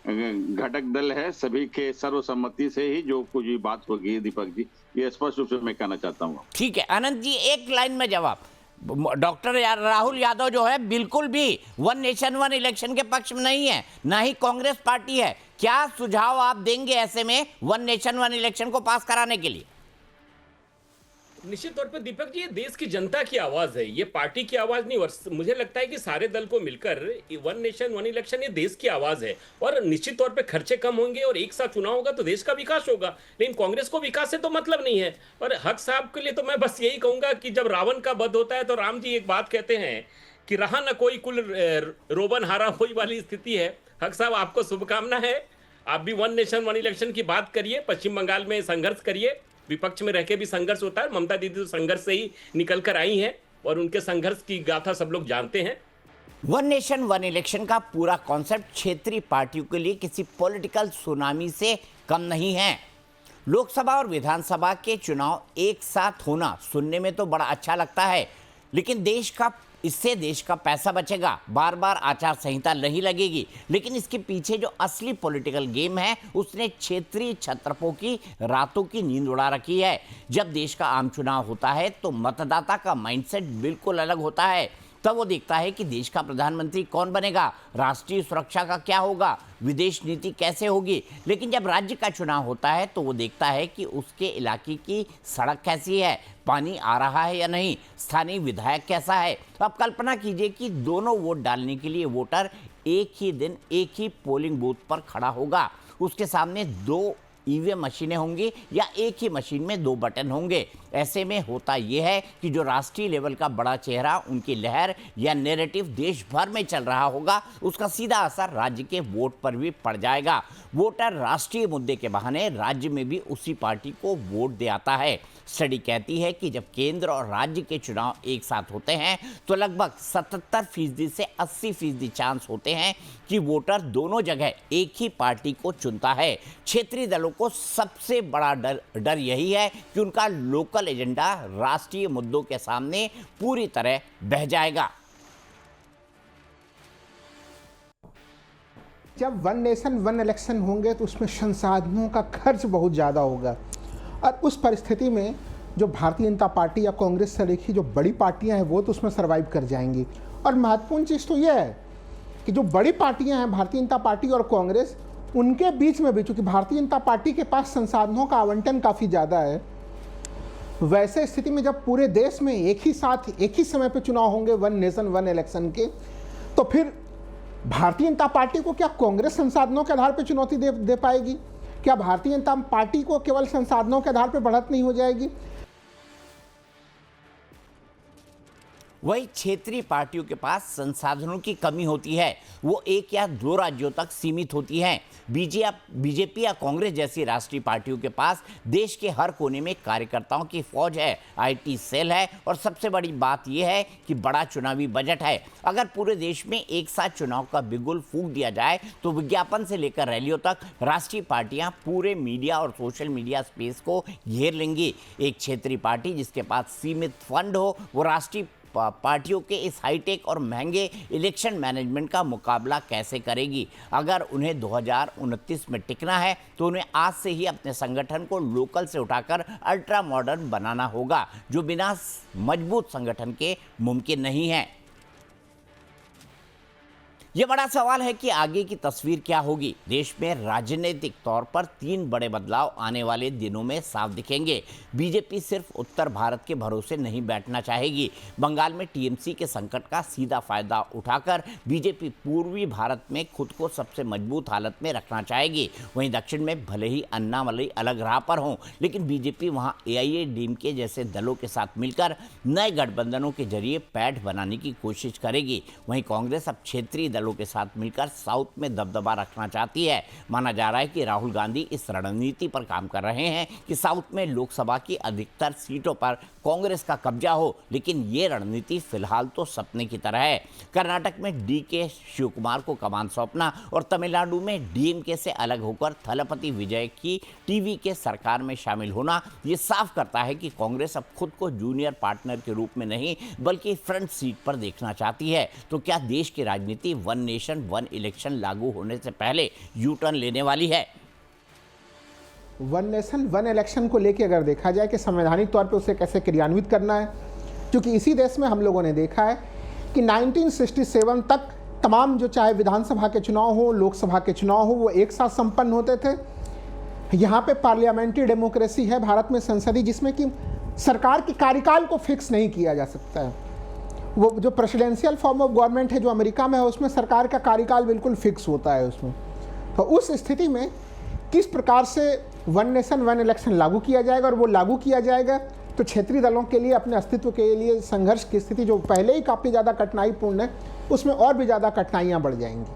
घटक दल है सभी के सर्वसम्मति से ही जो कुछ भी बात होगी। दीपक जी, ये स्पष्ट रूप से मैं कहना चाहता हूँ। ठीक है अनंत जी, एक लाइन में जवाब। डॉक्टर राहुल यादव जो है बिल्कुल भी वन नेशन वन इलेक्शन के पक्ष में नहीं है, ना ही कांग्रेस पार्टी है। क्या सुझाव आप देंगे ऐसे में वन नेशन वन इलेक्शन को पास कराने के लिए? निश्चित तौर पे दीपक जी, ये देश की जनता की आवाज है, ये पार्टी की आवाज नहीं। और मुझे लगता है कि सारे दल को मिलकर वन नेशन वन इलेक्शन ये देश की आवाज है और निश्चित तौर पे खर्चे कम होंगे और एक साथ चुनाव होगा तो देश का विकास होगा। लेकिन कांग्रेस को विकास से तो मतलब नहीं है। और हक साहब के लिए तो मैं बस यही कहूंगा कि जब रावण का वध होता है तो राम जी एक बात कहते हैं कि रहा न कोई कुल रोबन हारा हुई वाली स्थिति है। हक साहब, आपको शुभकामना है, आप भी वन नेशन वन इलेक्शन की बात करिए, पश्चिम बंगाल में संघर्ष करिए, विपक्ष में रह के भी संघर्ष होता है। ममता दीदी तो संघर्ष से ही निकल कर आई हैं और उनके संघर्ष की गाथा सब लोग जानते हैं। वन नेशन वन इलेक्शन का पूरा कॉन्सेप्ट क्षेत्रीय पार्टियों के लिए किसी पॉलिटिकल सुनामी से कम नहीं है। लोकसभा और विधानसभा के चुनाव एक साथ होना सुनने में तो बड़ा अच्छा लगता है, लेकिन इससे देश का पैसा बचेगा, बार बार आचार संहिता नहीं लगेगी। लेकिन इसके पीछे जो असली पॉलिटिकल गेम है उसने क्षेत्रीय छत्रपों की रातों की नींद उड़ा रखी है। जब देश का आम चुनाव होता है तो मतदाता का माइंडसेट बिल्कुल अलग होता है। तब वो देखता है कि देश का प्रधानमंत्री कौन बनेगा, राष्ट्रीय सुरक्षा का क्या होगा, विदेश नीति कैसे होगी। लेकिन जब राज्य का चुनाव होता है तो वो देखता है कि उसके इलाके की सड़क कैसी है, पानी आ रहा है या नहीं, स्थानीय विधायक कैसा है। अब कल्पना कीजिए कि दोनों वोट डालने के लिए वोटर एक ही दिन एक ही पोलिंग बूथ पर खड़ा होगा। उसके सामने 2 ईवीएम मशीनें होंगी या एक ही मशीन में 2 बटन होंगे। ऐसे में होता यह है कि जो राष्ट्रीय लेवल का बड़ा चेहरा, उनकी लहर या नैरेटिव देश भर में चल रहा होगा, उसका सीधा असर राज्य के वोट पर भी पड़ जाएगा। वोटर राष्ट्रीय मुद्दे के बहाने राज्य में भी उसी पार्टी को वोट दे आता है। स्टडी कहती है कि जब केंद्र और राज्य के चुनाव एक साथ होते हैं तो लगभग 77% से 80% चांस होते हैं कि वोटर दोनों जगह एक ही पार्टी को चुनता है। क्षेत्रीय दलों को सबसे बड़ा डर यही है कि उनका लोकल एजेंडा राष्ट्रीय मुद्दों के सामने पूरी तरह बह जाएगा। जब वन नेशन वन इलेक्शन होंगे तो उसमें संसाधनों का खर्च बहुत ज़्यादा होगा, और उस परिस्थिति में जो भारतीय जनता पार्टी या कांग्रेस से लेकर जो बड़ी पार्टियां हैं वो तो उसमें सर्वाइव कर जाएंगी। और महत्वपूर्ण चीज़ तो यह है कि जो बड़ी पार्टियां हैं, भारतीय जनता पार्टी और कांग्रेस, उनके बीच में भी, चूँकि भारतीय जनता पार्टी के पास संसाधनों का आवंटन काफ़ी ज़्यादा है, वैसे स्थिति में जब पूरे देश में एक ही साथ एक ही समय पर चुनाव होंगे वन नेशन वन इलेक्शन के, तो फिर भारतीय जनता पार्टी को क्या कांग्रेस संसाधनों के आधार पर चुनौती दे पाएगी? क्या भारतीय जनता पार्टी को केवल संसाधनों के आधार पर बढ़त नहीं हो जाएगी? वही क्षेत्रीय पार्टियों के पास संसाधनों की कमी होती है, वो 1 या 2 राज्यों तक सीमित होती हैं। बीजेपी या कांग्रेस जैसी राष्ट्रीय पार्टियों के पास देश के हर कोने में कार्यकर्ताओं की फौज है, IT सेल है, और सबसे बड़ी बात यह है कि बड़ा चुनावी बजट है। अगर पूरे देश में एक साथ चुनाव का बिगुल फूंक दिया जाए तो विज्ञापन से लेकर रैलियों तक राष्ट्रीय पार्टियां पूरे मीडिया और सोशल मीडिया स्पेस को घेर लेंगी। एक क्षेत्रीय पार्टी जिसके पास सीमित फंड हो, वो राष्ट्रीय पार्टियों के इस हाईटेक और महंगे इलेक्शन मैनेजमेंट का मुकाबला कैसे करेगी? अगर उन्हें 2029 में टिकना है तो उन्हें आज से ही अपने संगठन को लोकल से उठाकर अल्ट्रा मॉडर्न बनाना होगा, जो बिना मजबूत संगठन के मुमकिन नहीं है। ये बड़ा सवाल है कि आगे की तस्वीर क्या होगी। देश में राजनीतिक तौर पर 3 बड़े बदलाव आने वाले दिनों में साफ दिखेंगे। बीजेपी सिर्फ उत्तर भारत के भरोसे नहीं बैठना चाहेगी। बंगाल में टीएमसी के संकट का सीधा फायदा उठाकर बीजेपी पूर्वी भारत में खुद को सबसे मजबूत हालत में रखना चाहेगी। वहीं दक्षिण में भले ही अन्नामलई अलग राह पर हों, लेकिन बीजेपी वहां AIADMK जैसे दलों के साथ मिलकर नए गठबंधनों के जरिए पैठ बनाने की कोशिश करेगी। वहीं कांग्रेस अब क्षेत्रीय दलों के साथ मिलकर साउथ में दबदबा रखना चाहती है। माना जा रहा है कि राहुल गांधी इस रणनीति पर काम कर रहे हैं कि साउथ में लोकसभा की अधिकतर सीटों पर कांग्रेस का कब्जा हो, लेकिन ये रणनीति फिलहाल तो सपने की तरह है। कर्नाटक में DK शिवकुमार को कमान सौंपना और तमिलनाडु में DMK से अलग होकर थलपति विजय की टीवी के सरकार में शामिल होना ये साफ करता है कि कांग्रेस अब खुद को जूनियर पार्टनर के रूप में नहीं बल्कि फ्रंट सीट पर देखना चाहती है। तो क्या देश की राजनीति वन नेशन वन इलेक्शन लागू होने से पहले यू टर्न लेने वाली है? वन नेशन वन इलेक्शन को लेकर अगर देखा जाए कि संवैधानिक तौर पे उसे कैसे क्रियान्वित करना है, क्योंकि इसी देश में हम लोगों ने देखा है कि 1967 तक तमाम जो चाहे विधानसभा के चुनाव हो, लोकसभा के चुनाव हो, वो एक साथ संपन्न होते थे। यहाँ पे पार्लियामेंट्री डेमोक्रेसी है भारत में, संसदीय, जिसमें कि सरकार के कार्यकाल को फिक्स नहीं किया जा सकता है। वो जो प्रेसिडेंशियल फॉर्म ऑफ गवर्नमेंट है जो अमेरिका में है, उसमें सरकार का कार्यकाल बिल्कुल फिक्स होता है उसमें। तो उस स्थिति में किस प्रकार से वन नेशन वन इलेक्शन लागू किया जाएगा, और वो लागू किया जाएगा तो क्षेत्रीय दलों के लिए अपने अस्तित्व के लिए संघर्ष की स्थिति जो पहले ही काफ़ी ज़्यादा कठिनाईपूर्ण है, उसमें और भी ज़्यादा कठिनाइयाँ बढ़ जाएंगी।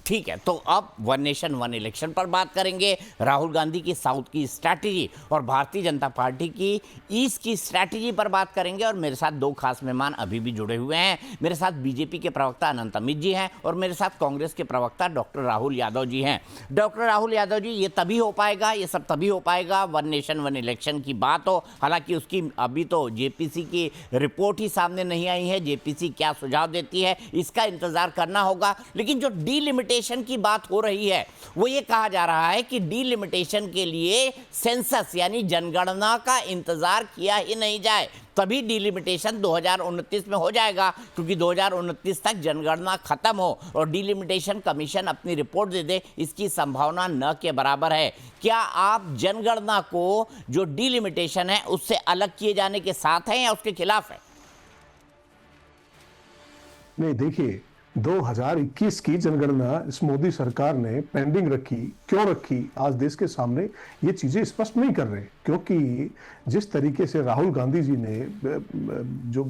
ठीक है, तो अब वन नेशन वन इलेक्शन पर बात करेंगे। राहुल गांधी की साउथ की स्ट्रैटेजी और भारतीय जनता पार्टी की ईस्ट की स्ट्रैटेजी पर बात करेंगे। और मेरे साथ दो खास मेहमान अभी भी जुड़े हुए हैं। मेरे साथ बीजेपी के प्रवक्ता अनंत अमित जी हैं और मेरे साथ कांग्रेस के प्रवक्ता डॉक्टर राहुल यादव जी हैं। डॉक्टर राहुल यादव जी, ये तभी हो पाएगा, ये सब तभी हो पाएगा वन नेशन वन इलेक्शन की बात हो। हालांकि उसकी अभी तो जेपीसी की रिपोर्ट ही सामने नहीं आई है। जेपीसी क्या सुझाव देती है इसका इंतजार करना होगा। लेकिन जो डीलिमिटेशन की बात हो रही है, वो ये कहा जा रहा है कि डीलिमिटेशन के लिए सेंसस यानी जनगणना का इंतजार किया ही नहीं जाए, तभी डीलिमिटेशन 2029 में हो जाएगा। क्योंकि 2029 तक जनगणना खत्म हो और डीलिमिटेशन कमीशन अपनी रिपोर्ट दे दे, इसकी संभावना न के बराबर है। क्या आप जनगणना को जो डीलिमिटेशन है उससे अलग किए जाने के साथ हैं या उसके खिलाफ है? नहीं, देखिए 2021 की जनगणना इस मोदी सरकार ने पेंडिंग रखी। क्यों रखी? आज देश के सामने ये चीजें स्पष्ट नहीं कर रहे, क्योंकि जिस तरीके से राहुल गांधी जी ने जो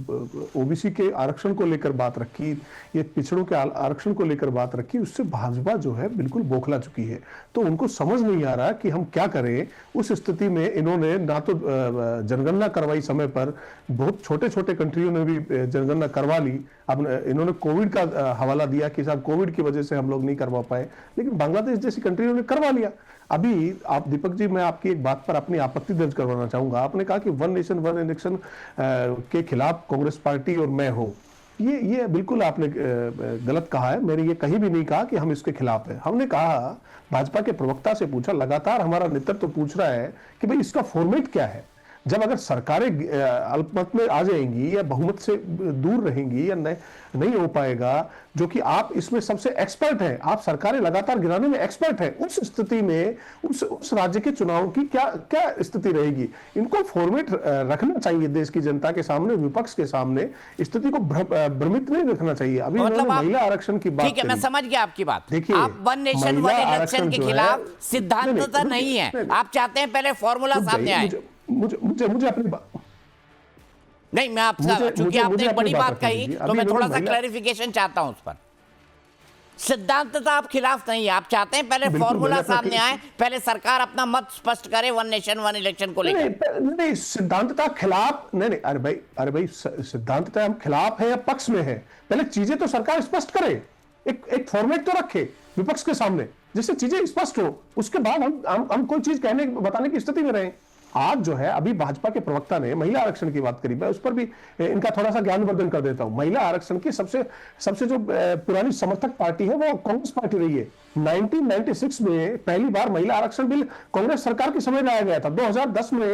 ओबीसी के आरक्षण को लेकर बात रखी, ये पिछड़ों के आरक्षण को लेकर बात रखी, उससे भाजपा जो है बिल्कुल बौखला चुकी है। तो उनको समझ नहीं आ रहा कि हम क्या करें। उस स्थिति में इन्होंने ना तो जनगणना करवाई समय पर, बहुत छोटे छोटे कंट्रियों ने भी जनगणना करवा ली। अब इन्होंने कोविड का हवाला दिया कि साहब कोविड की वजह से हम लोग नहीं करवा पाए, लेकिन बांग्लादेश जैसी कंट्रियों ने करवा लिया। अभी आप दीपक जी, मैं आपकी एक बात पर अपनी आपत्ति दर्ज करवाना चाहूंगा। आपने कहा कि वन नेशन वन इलेक्शन के खिलाफ कांग्रेस पार्टी और मैं हो। ये बिल्कुल आपने गलत कहा है। मैंने ये कहीं भी नहीं कहा कि हम इसके खिलाफ है। हमने कहा, भाजपा के प्रवक्ता से पूछा, लगातार हमारा नेतृत्व पूछ रहा है कि भाई इसका फॉर्मेट क्या है। जब अगर सरकारें अल्पमत में आ जाएंगी या बहुमत से दूर रहेंगी या नहीं हो पाएगा, जो कि आप इसमें सबसे एक्सपर्ट हैं, आप सरकारें लगातार गिराने में एक्सपर्ट हैं, उस स्थिति में उस राज्य के चुनाव की क्या स्थिति रहेगी? इनको फॉर्मेट रखना चाहिए देश की जनता के सामने, विपक्ष के सामने। स्थिति को भ्रमित नहीं रखना चाहिए। अभी मतलब महिला आरक्षण की बात, ठीक है, मैं समझ गया आपकी बात। देखिए, आप वन नेशन वन इलेक्शन के खिलाफ सिद्धांततः नहीं है, आप चाहते हैं पहले फॉर्मूला सामने आए। मुझे अपनी बात नहीं, मैं आपसे, चूंकि आपने एक बड़ी बात कही तो मैं थोड़ा सा क्लैरिफिकेशन चाहता हूं उस पर। सिद्धांततः आप खिलाफ नहीं है, आप चाहते हैं पहले फॉर्मूला सामने आए, पहले सरकार अपना मत स्पष्ट करे वन नेशन वन इलेक्शन को लेकर। नहीं, सिद्धांततः खिलाफ नहीं। अरे भाई सिद्धांततः हम खिलाफ है या पक्ष में है, पहले चीजें तो सरकार स्पष्ट करे, एक फॉर्मेट तो रखे विपक्ष के सामने, जिससे चीजें स्पष्ट हो। उसके बाद हम कोई चीज कहने बताने की स्थिति में रहें। आज जो है, अभी भाजपा के प्रवक्ता ने महिला आरक्षण की बात करी, मैं उस पर भी इनका थोड़ा सा ज्ञानवर्धन कर देता हूं। महिला आरक्षण की सबसे जो पुरानी समर्थक पार्टी है वो कांग्रेस पार्टी रही है। 1996 में पहली बार महिला आरक्षण बिल कांग्रेस सरकार के समय लाया गया था। 2010 में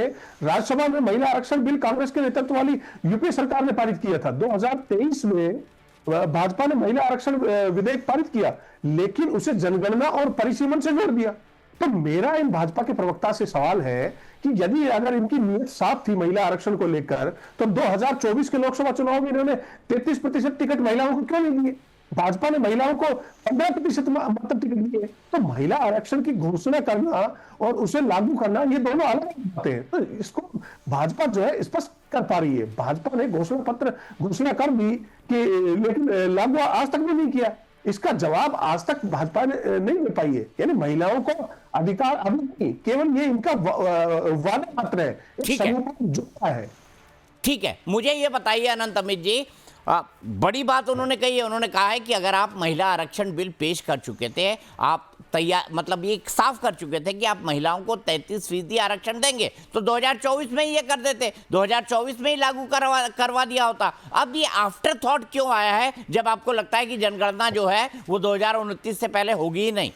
राज्यसभा में महिला आरक्षण बिल कांग्रेस के नेतृत्व वाली यूपीए सरकार ने पारित किया था। 2023 में भाजपा ने महिला आरक्षण विधेयक पारित किया, लेकिन उसे जनगणना और परिसीमन से जोड़ दिया। तो मेरा इन भाजपा के प्रवक्ता से सवाल है कि यदि अगर इनकी नीयत साफ थी महिला आरक्षण को लेकर, तो 2024 के लोकसभा चुनाव में इन्होंने 33% टिकट महिलाओं को क्यों नहीं दिए? भाजपा ने महिलाओं को 15% मतलब टिकट दिए। तो महिला आरक्षण की घोषणा करना और उसे लागू करना, ये दोनों अलग बातें हैं। तो इसको भाजपा जो है स्पष्ट कर पा रही है। भाजपा ने घोषणा कर दी कि, लेकिन लागू आज तक भी नहीं किया। इसका जवाब आज तक भाजपा ने नहीं दे पाई है। यानी महिलाओं को अधिकार अभी नहीं, केवल ये इनका वादा मात्र है, ठीक है। ठीक है, मुझे ये बताइए अनंत अमित जी, बड़ी बात उन्होंने कही है। उन्होंने कहा है कि अगर आप महिला आरक्षण बिल पेश कर चुके थे, आप तैयार, मतलब ये साफ कर चुके थे कि आप महिलाओं को 33% आरक्षण देंगे, तो 2024 में ही ये कर देते, 2024 में ही लागू करवा दिया होता। अब ये आफ्टर थॉट क्यों आया है, जब आपको लगता है कि जनगणना जो है वो 2029 से पहले होगी ही नहीं?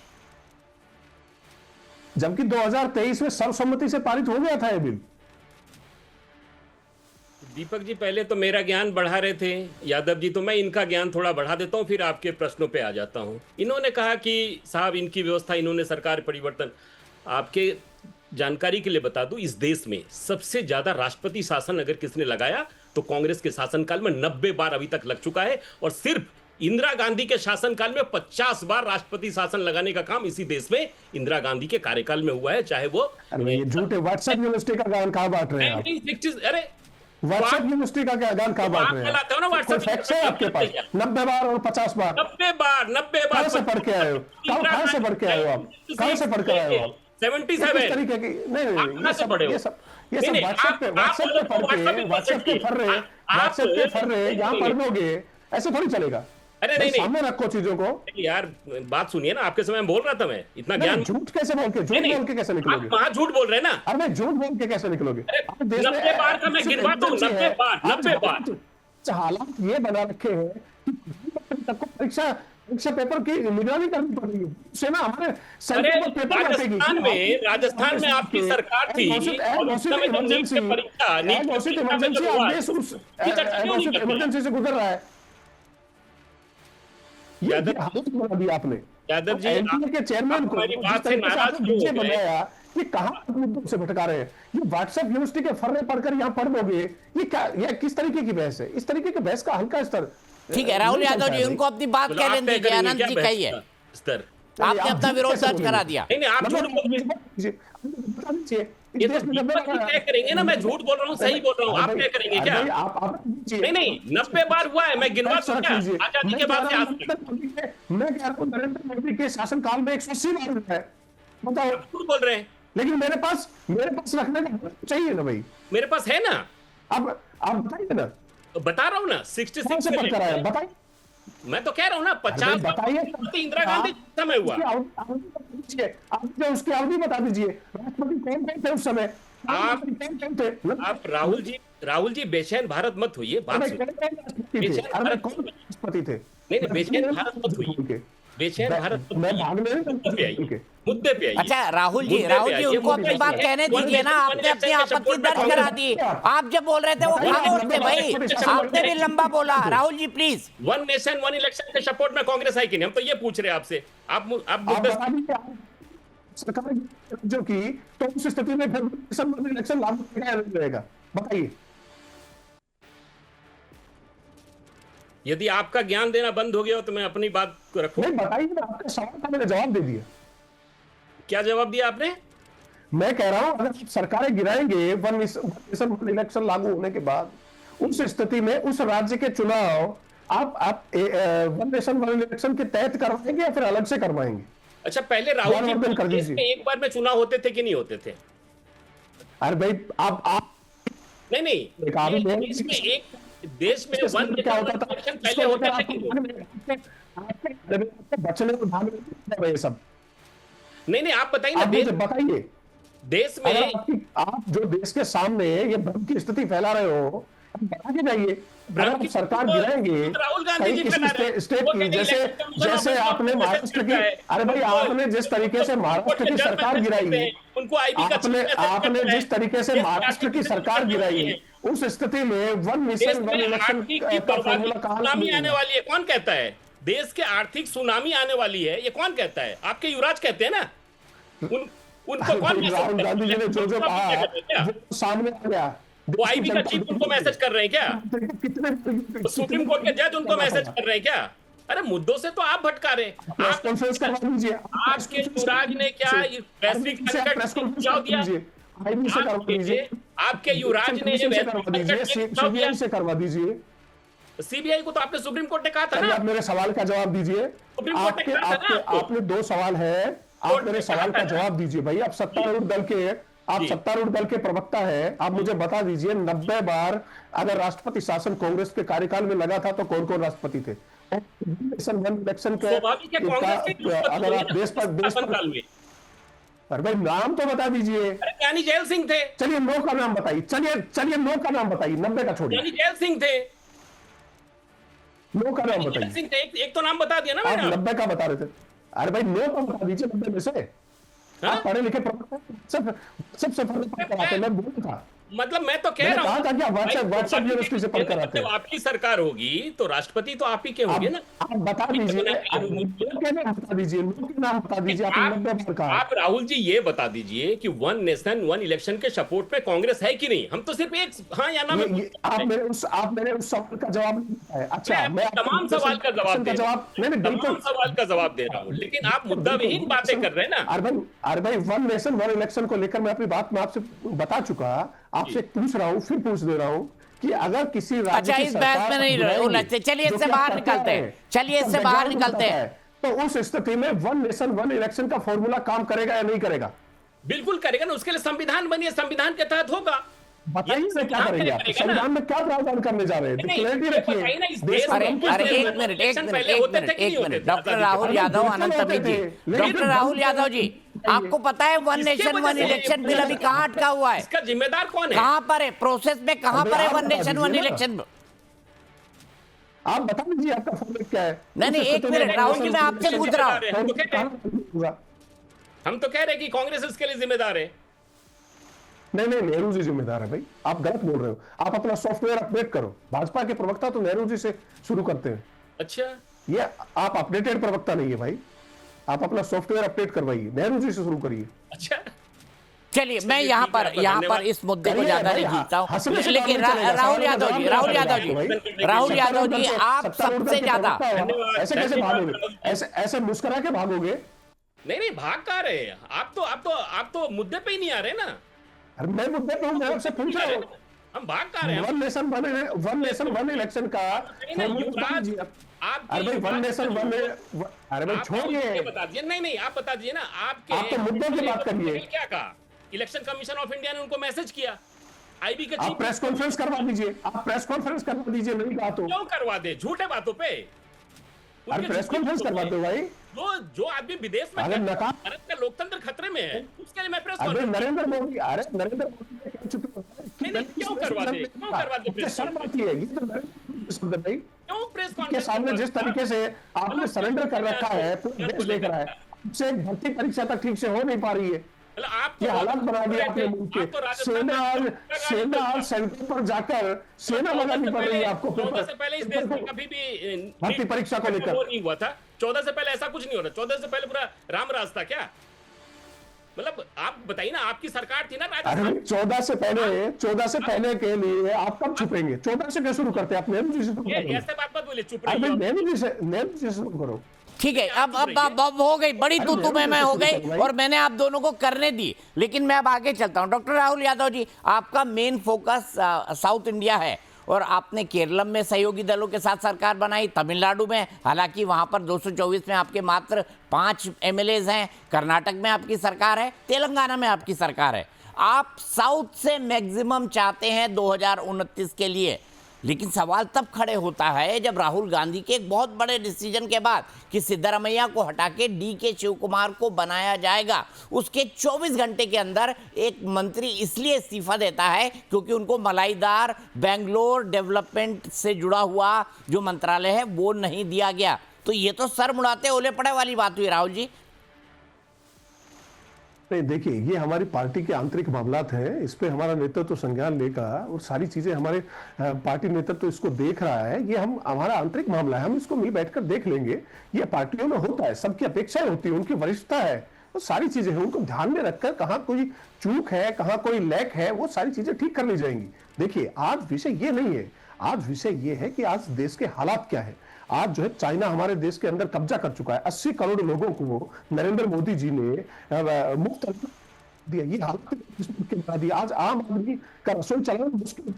जबकि 2023 में सर्वसम्मति से पारित हो गया था ये बिल। दीपक जी, पहले तो मेरा ज्ञान बढ़ा रहे थे यादव जी, तो मैं इनका ज्ञान थोड़ा बढ़ा देता हूं, फिर आपके प्रश्नों पे आ जाता हूं। इन्होंने कहा कि साहब इनकी व्यवस्था, इन्होंने सरकार परिवर्तन। आपके जानकारी के लिए बता दूं, इस देश में सबसे ज्यादा राष्ट्रपति शासन अगर किसने लगाया तो कांग्रेस के शासनकाल में 90 बार अभी तक लग चुका है, और सिर्फ इंदिरा गांधी के शासनकाल में 50 बार राष्ट्रपति शासन लगाने का काम इसी देश में इंदिरा गांधी के कार्यकाल में हुआ है। चाहे वो झूठे व्हाट्सएप यूनिवर्सिटी का ज्ञान कहाँ बांट रहे हैं आप? अरे व्हाट्सएप यूनिवर्सिटी का क्या ज्ञान कहाँ बांट रहे कहलाते हो ना हैं? व्हाट्सएप कोई फैक्ट है आपके पास? 90 बार और 50 बार 90 बार कहाँ से पढ़ के आए हो? कहाँ से पढ़ के आए हो आप? कहाँ से पढ़ के आए हो आप? 77 किस तरीके की नहीं आप नहीं कहाँ से पढ़े हो? ये सब व्हाट्सएप पे व्हाट्सएप के फर्रे यहाँ पढ़ लोगे, ऐसे थोड़ी चलेगा। अरे नहीं सामने रखो चीजों को यार, बात सुनिए ना, आपके समय में बोल रहा था मैं, इतना ज्ञान झूठ कैसे बोल के कैसे निकलोगे? आप वहां झूठ बोल रहे हैं ना। अरे मैं झूठ बोल के कैसे निकलोगे? 90 बार का मैं गिनवाता हूं, 90 बार। हालात ये बना रखे हैं कि सबको परीक्षा पेपर की निगरानी करनी पड़ रही है, उससे ना हमारे राजस्थान में आपकी सरकार थी, इमरजेंसी से गुजर रहा है। ये हालत बना दी आपने यादव जी, एनटीए के चेयरमैन को बात से नाराज क्यों बनाया, ये कहाँ मुद्दों से भटका रहे हैं? ये व्हाट्सएप यूनिवर्सिटी के फर्रे पढ़कर यहाँ पढ़ लोगे, ये क्या, ये किस तरीके की बहस है? इस तरीके की बहस का हल्का स्तर। ठीक है राहुल यादव जी, उनको अपनी बात कहने दीजिए। आनंद जी कहिए, स्तर आपने अपना विरोध दर्ज करा दिया। नहीं आप झूठ ये तो तय करेंगे ना, मैं झूठ बोल रहा हूँ सही बोल रहा हूँ, आप क्या करेंगे क्या? नहीं 90 बार हुआ है, मैं गिनवा दूं क्या? आजादी के बाद से आज तक मैं कह रहा हूँ नरेंद्र मोदी के शासनकाल में 180 बार हुआ है, बताओ। झूठ बोल रहे हैं, लेकिन मेरे पास रखने का चाहिए ना भाई, मेरे पास है ना। अब आप बताइए ना, बता रहा हूँ ना, 66 से पढ़ कर आया, बताइए। मैं तो कह रहा हूँ ना, 50 बताइए, इंदिरा गांधी समय हुआ। आप जो उसकी अवधि बता दीजिए, राष्ट्रपति कौन थे उस समय? आप राहुल जी बेचैन भारत मत होइए, बात राष्ट्रपति थे। नहीं बेचैन भारत मत होइए, बेचैन भारत मुद्दे पे आइए। अच्छा राहुल जी उनको अपनी बात कहने दीजिए ना, आपने अपनी आपत्ति दर्ज करा दी। आप जब बोल रहे थे वो खामोश थे भाई, आपने भी लंबा बोला। Rahul ji please. One nation one election के सपोर्ट में कांग्रेस है कि नहीं, हम तो ये पूछ रहे हैं आपसे। आप सरकार जो की तो उस स्थिति में फिर इलेक्शन लागू रहेगा, बताइए। यदि आपका ज्ञान देना बंद हो गया हो तो मैं अपनी बात को रखूं। नहीं बताइए ना, आपके सवाल का मैंने जवाब दे दिया। क्या जवाब दिया आपने? मैं कह रहा हूं अगर सरकारें गिराएंगे वन नेशन इलेक्शन लागू होने के बाद, उस स्थिति में उस राज्य के चुनाव आप वन नेशन वन इलेक्शन के तहत करवाएंगे या फिर अलग से करवाएंगे? अच्छा पहले राहुल जी कर दीजिए, एक बार में चुनाव होते थे कि नहीं होते थे? अरे भाई आप नहीं एक देश में वन क्या होता था पहले होते थे, बचने को भाग ये सब नहीं आप बताइए ना, बताइए देश में आप जो देश के सामने ये भ्रम की स्थिति फैला रहे हो, बता के जाइए। अगर सरकार गिराएंगे राहुल गांधी जी स्टेट की, जैसे आपने महाराष्ट्र की, अरे भाई आपने जिस तरीके से महाराष्ट्र की सरकार गिराई, उनको आपने जिस तरीके से महाराष्ट्र की सरकार गिराई, उस स्थिति में वन नेशन वन इलेक्शन का फॉर्मूला सुनामी आने वाली है, कौन कहता है? देश के आर्थिक सुनामी आने वाली है, ये कौन कहता है? आपके युवराज कहते हैं ना। उनको कौन? राहुल गांधी जी ने जो कहा वो सामने आ गया। वो आईबी का चीफ उनको मैसेज कर रहे हैं क्या? कितने सुप्रीम कोर्ट के जज उनको मैसेज कर रहे हैं क्या? अरे मुद्दों से तो आप भटका रहे हैं। कॉन्फ्रेंस करवा दीजिए। आपके युवराज ने क्या वैश्विक संकट सुझाव दिया? आपके युवराज ने सीबीआई से करवा दीजिए। सीबीआई को तो आपने सुप्रीम कोर्ट ने कहा था ना। आप मेरे सवाल का जवाब दीजिए। सुप्रीम कोर्ट ने कहा था ना। आपने 2 सवाल है, आप मेरे सवाल का जवाब दीजिए भाई। आप सत्तारूढ़ दल के प्रवक्ता है, आप मुझे बता दीजिए 90 बार अगर राष्ट्रपति शासन कांग्रेस के कार्यकाल में लगा था तो कौन कौन राष्ट्रपति थे? इलेक्शन के अगर आप देश पर अरे भाई नाम तो बता दीजिए। ज्ञानी जैल सिंह थे। चलिए 9 का नाम बताइए। चलिए 9 का नाम बताइए, 90 का छोड़िए। ज्ञानी जैल सिंह थे। 9 का नाम बताइए। एक तो नाम बता दिया ना मैंने। 90 का बता रहे थे। अरे भाई 9 का बता दीजिए 90 में से। आप पढ़े लिखे सबसे कराते, मैं बोल था। मतलब मैं तो कह रहा हूँ व्हाट्सएप यूनिवर्सिटी से पढ़कर आते हैं। आपकी सरकार होगी तो राष्ट्रपति तो आप ही के होंगे ना। आप बता दीजिए, नाम बता दीजिए। आप राहुल जी ये बता दीजिए कि वन नेशन वन इलेक्शन के सपोर्ट में कांग्रेस है कि नहीं? हम तो सिर्फ एक हाँ या ना में आप मेरे उस सवाल का जवाब नहीं है। अच्छा मैं तमाम सवाल का जवाब तमाम सवाल का जवाब दे रहा हूँ, लेकिन आप मुद्दा विहीन बातें कर रहे हैं ना। अरे भाई वन नेशन वन इलेक्शन को लेकर मैं अपनी बात में आपसे बता चुका, आपसे पूछ रहा हूं, फिर पूछ दे रहा हूं कि अगर किसी राज्य अच्छा, की इस बहस में नहीं सरकार उलझते, चलिए जो इससे कि बाहर आप निकलते कहते हैं, चलिए तो इससे बाहर वैज्ञानिक निकलते बताता हैं। है। तो उस स्थिति में वन नेशन वन इलेक्शन का फॉर्मूला काम करेगा या नहीं करेगा? बिल्कुल करेगा ना, उसके लिए संविधान बनिए, संविधान के तहत होगा। बताइए ना क्या करेंगे आप? संविधान में क्या प्रावधान करने जा रहे हैं? क्लैरिटी रखिए। एक मिनट डॉक्टर राहुल यादव, अनंत तमीज जी, डॉक्टर राहुल यादव जी, आपको पता है one nation one election bill अभी कहाँ अटका हुआ है? इसका जिम्मेदार कौन है? कहाँ पर है प्रोसेस में, कहाँ पर है वन नेशन वन इलेक्शन? आप बता दीजिए आपका फॉर्मेट क्या है? नहीं, एक मिनट राहुल जी, मैं आपसे पूछ रहा हूँ। हम तो कह रहे हैं कि कांग्रेस इसके लिए जिम्मेदार है। नहीं, नेहरू जी जिम्मेदार है भाई, आप गलत बोल रहे हो। आप अपना सॉफ्टवेयर अपडेट करो। भाजपा के प्रवक्ता तो नेहरू जी से शुरू करते हैं। अच्छा, ये आप अपडेटेड प्रवक्ता नहीं है भाई, आप अपना सॉफ्टवेयर अपडेट करवाइए, नेहरू जी से शुरू करिए। अच्छा, चलिए मैं यहाँ पर इस मुद्दे को ज्यादा नहीं खींचता हूँ, लेकिन राहुल यादव जी, आप सबसे ज्यादा ऐसे कैसे भागोगे? ऐसे मुस्कुरा के भागोगे? नहीं भाग कहाँ रहे? आप तो मुद्दे पे ही नहीं आ रहे ना। अरे मैं मुद्दे पे हूँ, मैं आपसे पूछ रहा हूँ। हम भाग कहाँ रहे हैं? वन नेशन वन इलेक्शन का अरे भाई वन नेशन वन, अरे भाई छोड़िए, बता दीजिए। नहीं आप बता दीजिए ना, आप तो मुद्दों की बात करिए। क्या कहा? इलेक्शन कमीशन ऑफ इंडिया ने उनको मैसेज किया, आईबी के आप प्रेस कॉन्फ्रेंस करवा दीजिए, नहीं कहा तो क्यों करवा दे? झूठे बातों पे अरे प्रेस कॉन्फ्रेंस करवा दो भाई। जो आदमी विदेश में भारत का लोकतंत्र खतरे में है, उसके लिए मैं प्रेस कॉन्फ्रेंस नरेंद्र मोदी क्यों करवा दे? शर्म आती है ये तो क्यों प्रेस के कॉन्फ्रेंस सामने जिस तरीके से आपने सरेंडर कर रखा है, पूरा देश देख रहा है, आपसे भर्ती परीक्षा तक ठीक से हो नहीं पा रही है। ये हालात बना दिया आपने मुल्क के। सेना आज सेंटर पर जाकर सेना लगानी पड़ रही है आपको। 14 से पहले इस देश में कभी भी भर्ती परीक्षा को लेकर नहीं हुआ था। 14 से पहले ऐसा कुछ नहीं हो रहा। 14 से पहले पूरा राम राज था क्या? मतलब आप बताइए ना, आपकी सरकार थी ना राजस्थान। 14 से पहले के लिए आप कब छुपेंगे? 14 से कैसे शुरू करते हैं? आप नेहरू जी से ऐसे बात मत बोले, चुप रहिए। नेहरू जी से शुरू करो। ठीक है, अब हो गई बड़ी तू मैं हो गई और मैंने आप दोनों को करने दी, लेकिन मैं अब आगे चलता हूं। डॉक्टर राहुल यादव जी, आपका मेन फोकस साउथ इंडिया है और आपने केरलम में सहयोगी दलों के साथ सरकार बनाई, तमिलनाडु में हालांकि वहां पर 224 में आपके मात्र 5 एमएलएज हैं, कर्नाटक में आपकी सरकार है, तेलंगाना में आपकी सरकार है। आप साउथ से मैक्सिमम चाहते हैं 2029 के लिए, लेकिन सवाल तब खड़े होता है जब राहुल गांधी के एक बहुत बड़े डिसीजन के बाद कि सिद्धरामैया को हटा के DK शिव कुमार को बनाया जाएगा, उसके 24 घंटे के अंदर एक मंत्री इसलिए इस्तीफा देता है क्योंकि उनको मलाईदार बेंगलोर डेवलपमेंट से जुड़ा हुआ जो मंत्रालय है वो नहीं दिया गया। तो ये तो सर मुड़ाते ओले पड़े वाली बात हुई राहुल जी। नहीं देखिए, ये हमारी पार्टी के आंतरिक मामलात हैं, इस पे हमारा नेतृत्व संज्ञान लेगा और सारी चीजें हमारे पार्टी नेतृत्व इसको देख रहा है। ये हमारा आंतरिक मामला है, हम इसको मिल बैठकर देख लेंगे। ये पार्टियों में होता है, सबकी अपेक्षाएं होती है, उनकी वरिष्ठता है, वो सारी चीजें हैं, उनको ध्यान में रखकर कहाँ कोई चूक है, कहाँ कोई लैक है, वो सारी चीजें ठीक कर ली जाएंगी। देखिए आज विषय ये नहीं है, आज विषय ये है कि आज देश के हालात क्या है। आज जो है चाइना हमारे देश के अंदर कब्जा कर चुका है। 80 करोड़ लोगों को नरेंद्र मोदी जी ने मुफ्त दिया। ये हालत के बता दिया। आज आम आदमी का रसोई चलाना मुश्किल।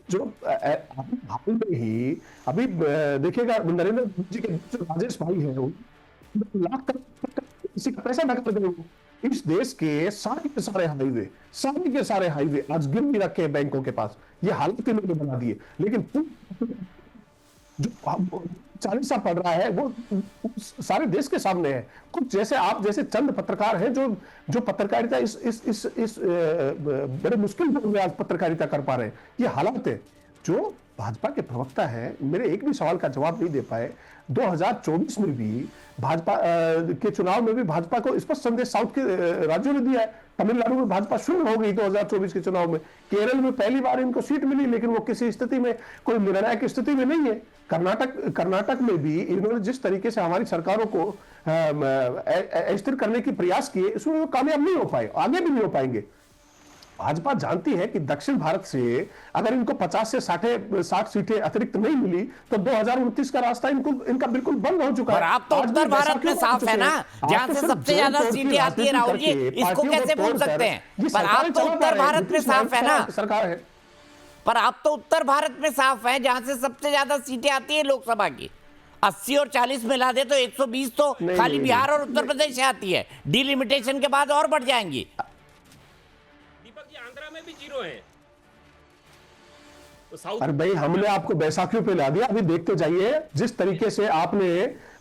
जो हाल में ही अभी देखिएगा, नरेंद्र मोदी जी के राजेश भाई है, लाख करोड़ किसी का पैसा नकद गए। इस देश के सारे हाईवे आज गिरवी रखे हैं बैंकों के पास। ये हालत इन्होंने बना दी है। लेकिन जो 40 पढ़ रहा है वो सारे देश के सामने है। कुछ जैसे आप जैसे चंद पत्रकार हैं जो पत्रकारिता इस बड़े मुश्किल दौर में आज पत्रकारिता कर पा रहे हैं। ये हालात है। जो भाजपा के प्रवक्ता है, मेरे एक भी सवाल का जवाब नहीं दे पाए। 2024 में भी भाजपा के चुनाव में भी भाजपा को स्पष्ट संदेश साउथ के राज्यों ने दिया है। तमिलनाडु में भाजपा शून्य हो गई 2024 के चुनाव में। केरल में पहली बार इनको सीट मिली, लेकिन वो किसी स्थिति में कोई निर्णायक स्थिति में नहीं है। कर्नाटक में भी इन्होंने जिस तरीके से हमारी सरकारों को अस्थिर करने की प्रयास किए, इसमें वो कामयाब नहीं हो पाए, आगे भी नहीं हो पाएंगे। भाजपा जानती है कि दक्षिण भारत से अगर इनको 50 से 60 सीटें अतिरिक्त नहीं मिली तो 2029 का रास्ता इनका बिल्कुल बंद हो चुका है। और आप तो उत्तर भारत में साफ है ना, जहां से सबसे ज्यादा सीटें आती है राहुल जी, इसको कैसे बोल सकते हैं? पर आप तो उत्तर भारत में साफ है ना। सरकार है पर आप तो उत्तर भारत में साफ है, जहां से सबसे ज्यादा सीटें आती है लोकसभा की। 80 और 40 मिला दे तो 120 तो खाली बिहार और उत्तर प्रदेश से आती है। डिलिमिटेशन के बाद और बढ़ जाएंगी। दीपक जी, आंध्रा में भी 0 है। तो साउथ अरे भाई, हमने आपको बैसाखियों पे ला दिया। अभी देखते जाइए जिस तरीके से आपने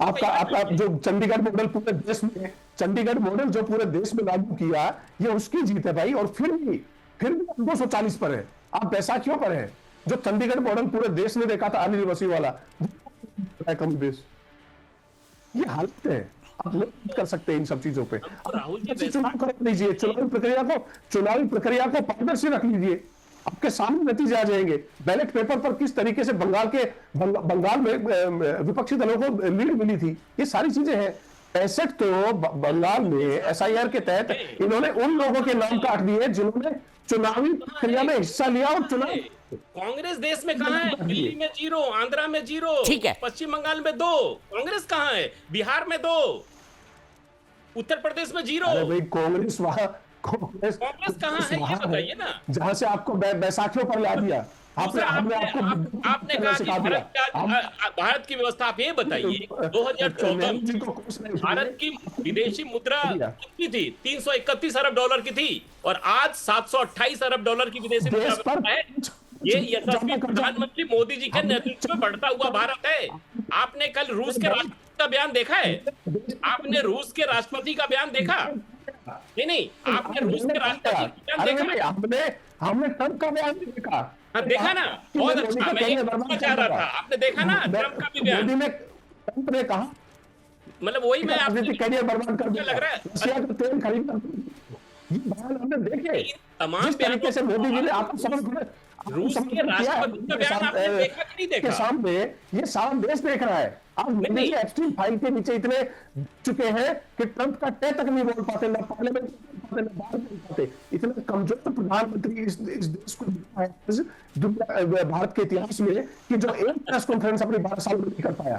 आपका जो चंडीगढ़ मॉडल पूरे देश में, चंडीगढ़ मॉडल जो पूरे देश में लागू किया, ये उसकी जीत है भाई। और फिर भी 240 पर है, आप बैसाखियों पर हैं। जो चंडीगढ़ मॉडल पूरे देश ने देखा था, अनिल बसी वाला, कम बेस, ये हालत है। आप नहीं कर सकते इन सब चीजों पे। राहुल जी, चुनाव कर लीजिए, चुनावी प्रक्रिया को पारदर्शी रख लीजिए, आपके सामने नतीजे आ जाएंगे। बैलेट पेपर पर किस तरीके से बंगाल में विपक्षी दलों को लीड मिली थी, ये सारी चीजें हैं। 65 तो बंगाल में SIR के तहत इन्होंने उन लोगों के नाम काट दिए जिन्होंने चुनावी प्रक्रिया में हिस्सा लिया और चुनाव। कांग्रेस देश में कहां है? दिल्ली में 0, आंध्रा में 0, ठीक है। पश्चिम बंगाल में 2, कांग्रेस कहां है? बिहार में 2, उत्तर प्रदेश में 0। अरे भाई, कांग्रेस वहां, कांग्रेस कहां है ये बताइए ना। जहां से आपको बैसाखियों पर ला दिया। आपने कहा कि भारत की व्यवस्था, आप ये बताइए 2014 भारत की विदेशी मुद्रा कितनी थी? 331 अरब डॉलर की थी, और आज 728 अरब डॉलर की विदेशी मुद्रा है। ये यशस्वी प्रधानमंत्री मोदी जी के नेतृत्व में बढ़ता हुआ भारत है। आपने कल रूस के राष्ट्रपति का बयान देखा है? आपने रूस के राष्ट्रपति का बयान देखा? नहीं, आपने रूस के राष्ट्रपति का बयान देखा? हमने ट्रंप का बयान देखा। हाँ, देखा ना, बहुत अच्छा। मैं ये पूछना चाह रहा था, आपने देखा ना ट्रंप का भी बयान? ट्रंप ने कहा, मतलब वही मैं आपको करियर बर्बाद कर दिया, लग रहा है। रशिया का तेल खरीदना, ये बयान हमने देखे। तमाम जिस तरीके से मोदी जी ने आपको समझ रूस के राष्ट्रपति का बयान आपने देखा कि नहीं देखा? के सामने ये सारा देश देख रहा है। आप मोदी जी एप्स्टीन फाइल के नीचे इतने चुके हैं कि ट्रंप का टे तक नहीं बोल पाते, ना पार्लियामेंट में बाहर नहीं पाते। इतने कमजोर प्रधानमंत्री इस देश को दुनिया भारत के इतिहास में, कि जो एक प्रेस कॉन्फ्रेंस अपने 12 साल में नहीं कर पाया।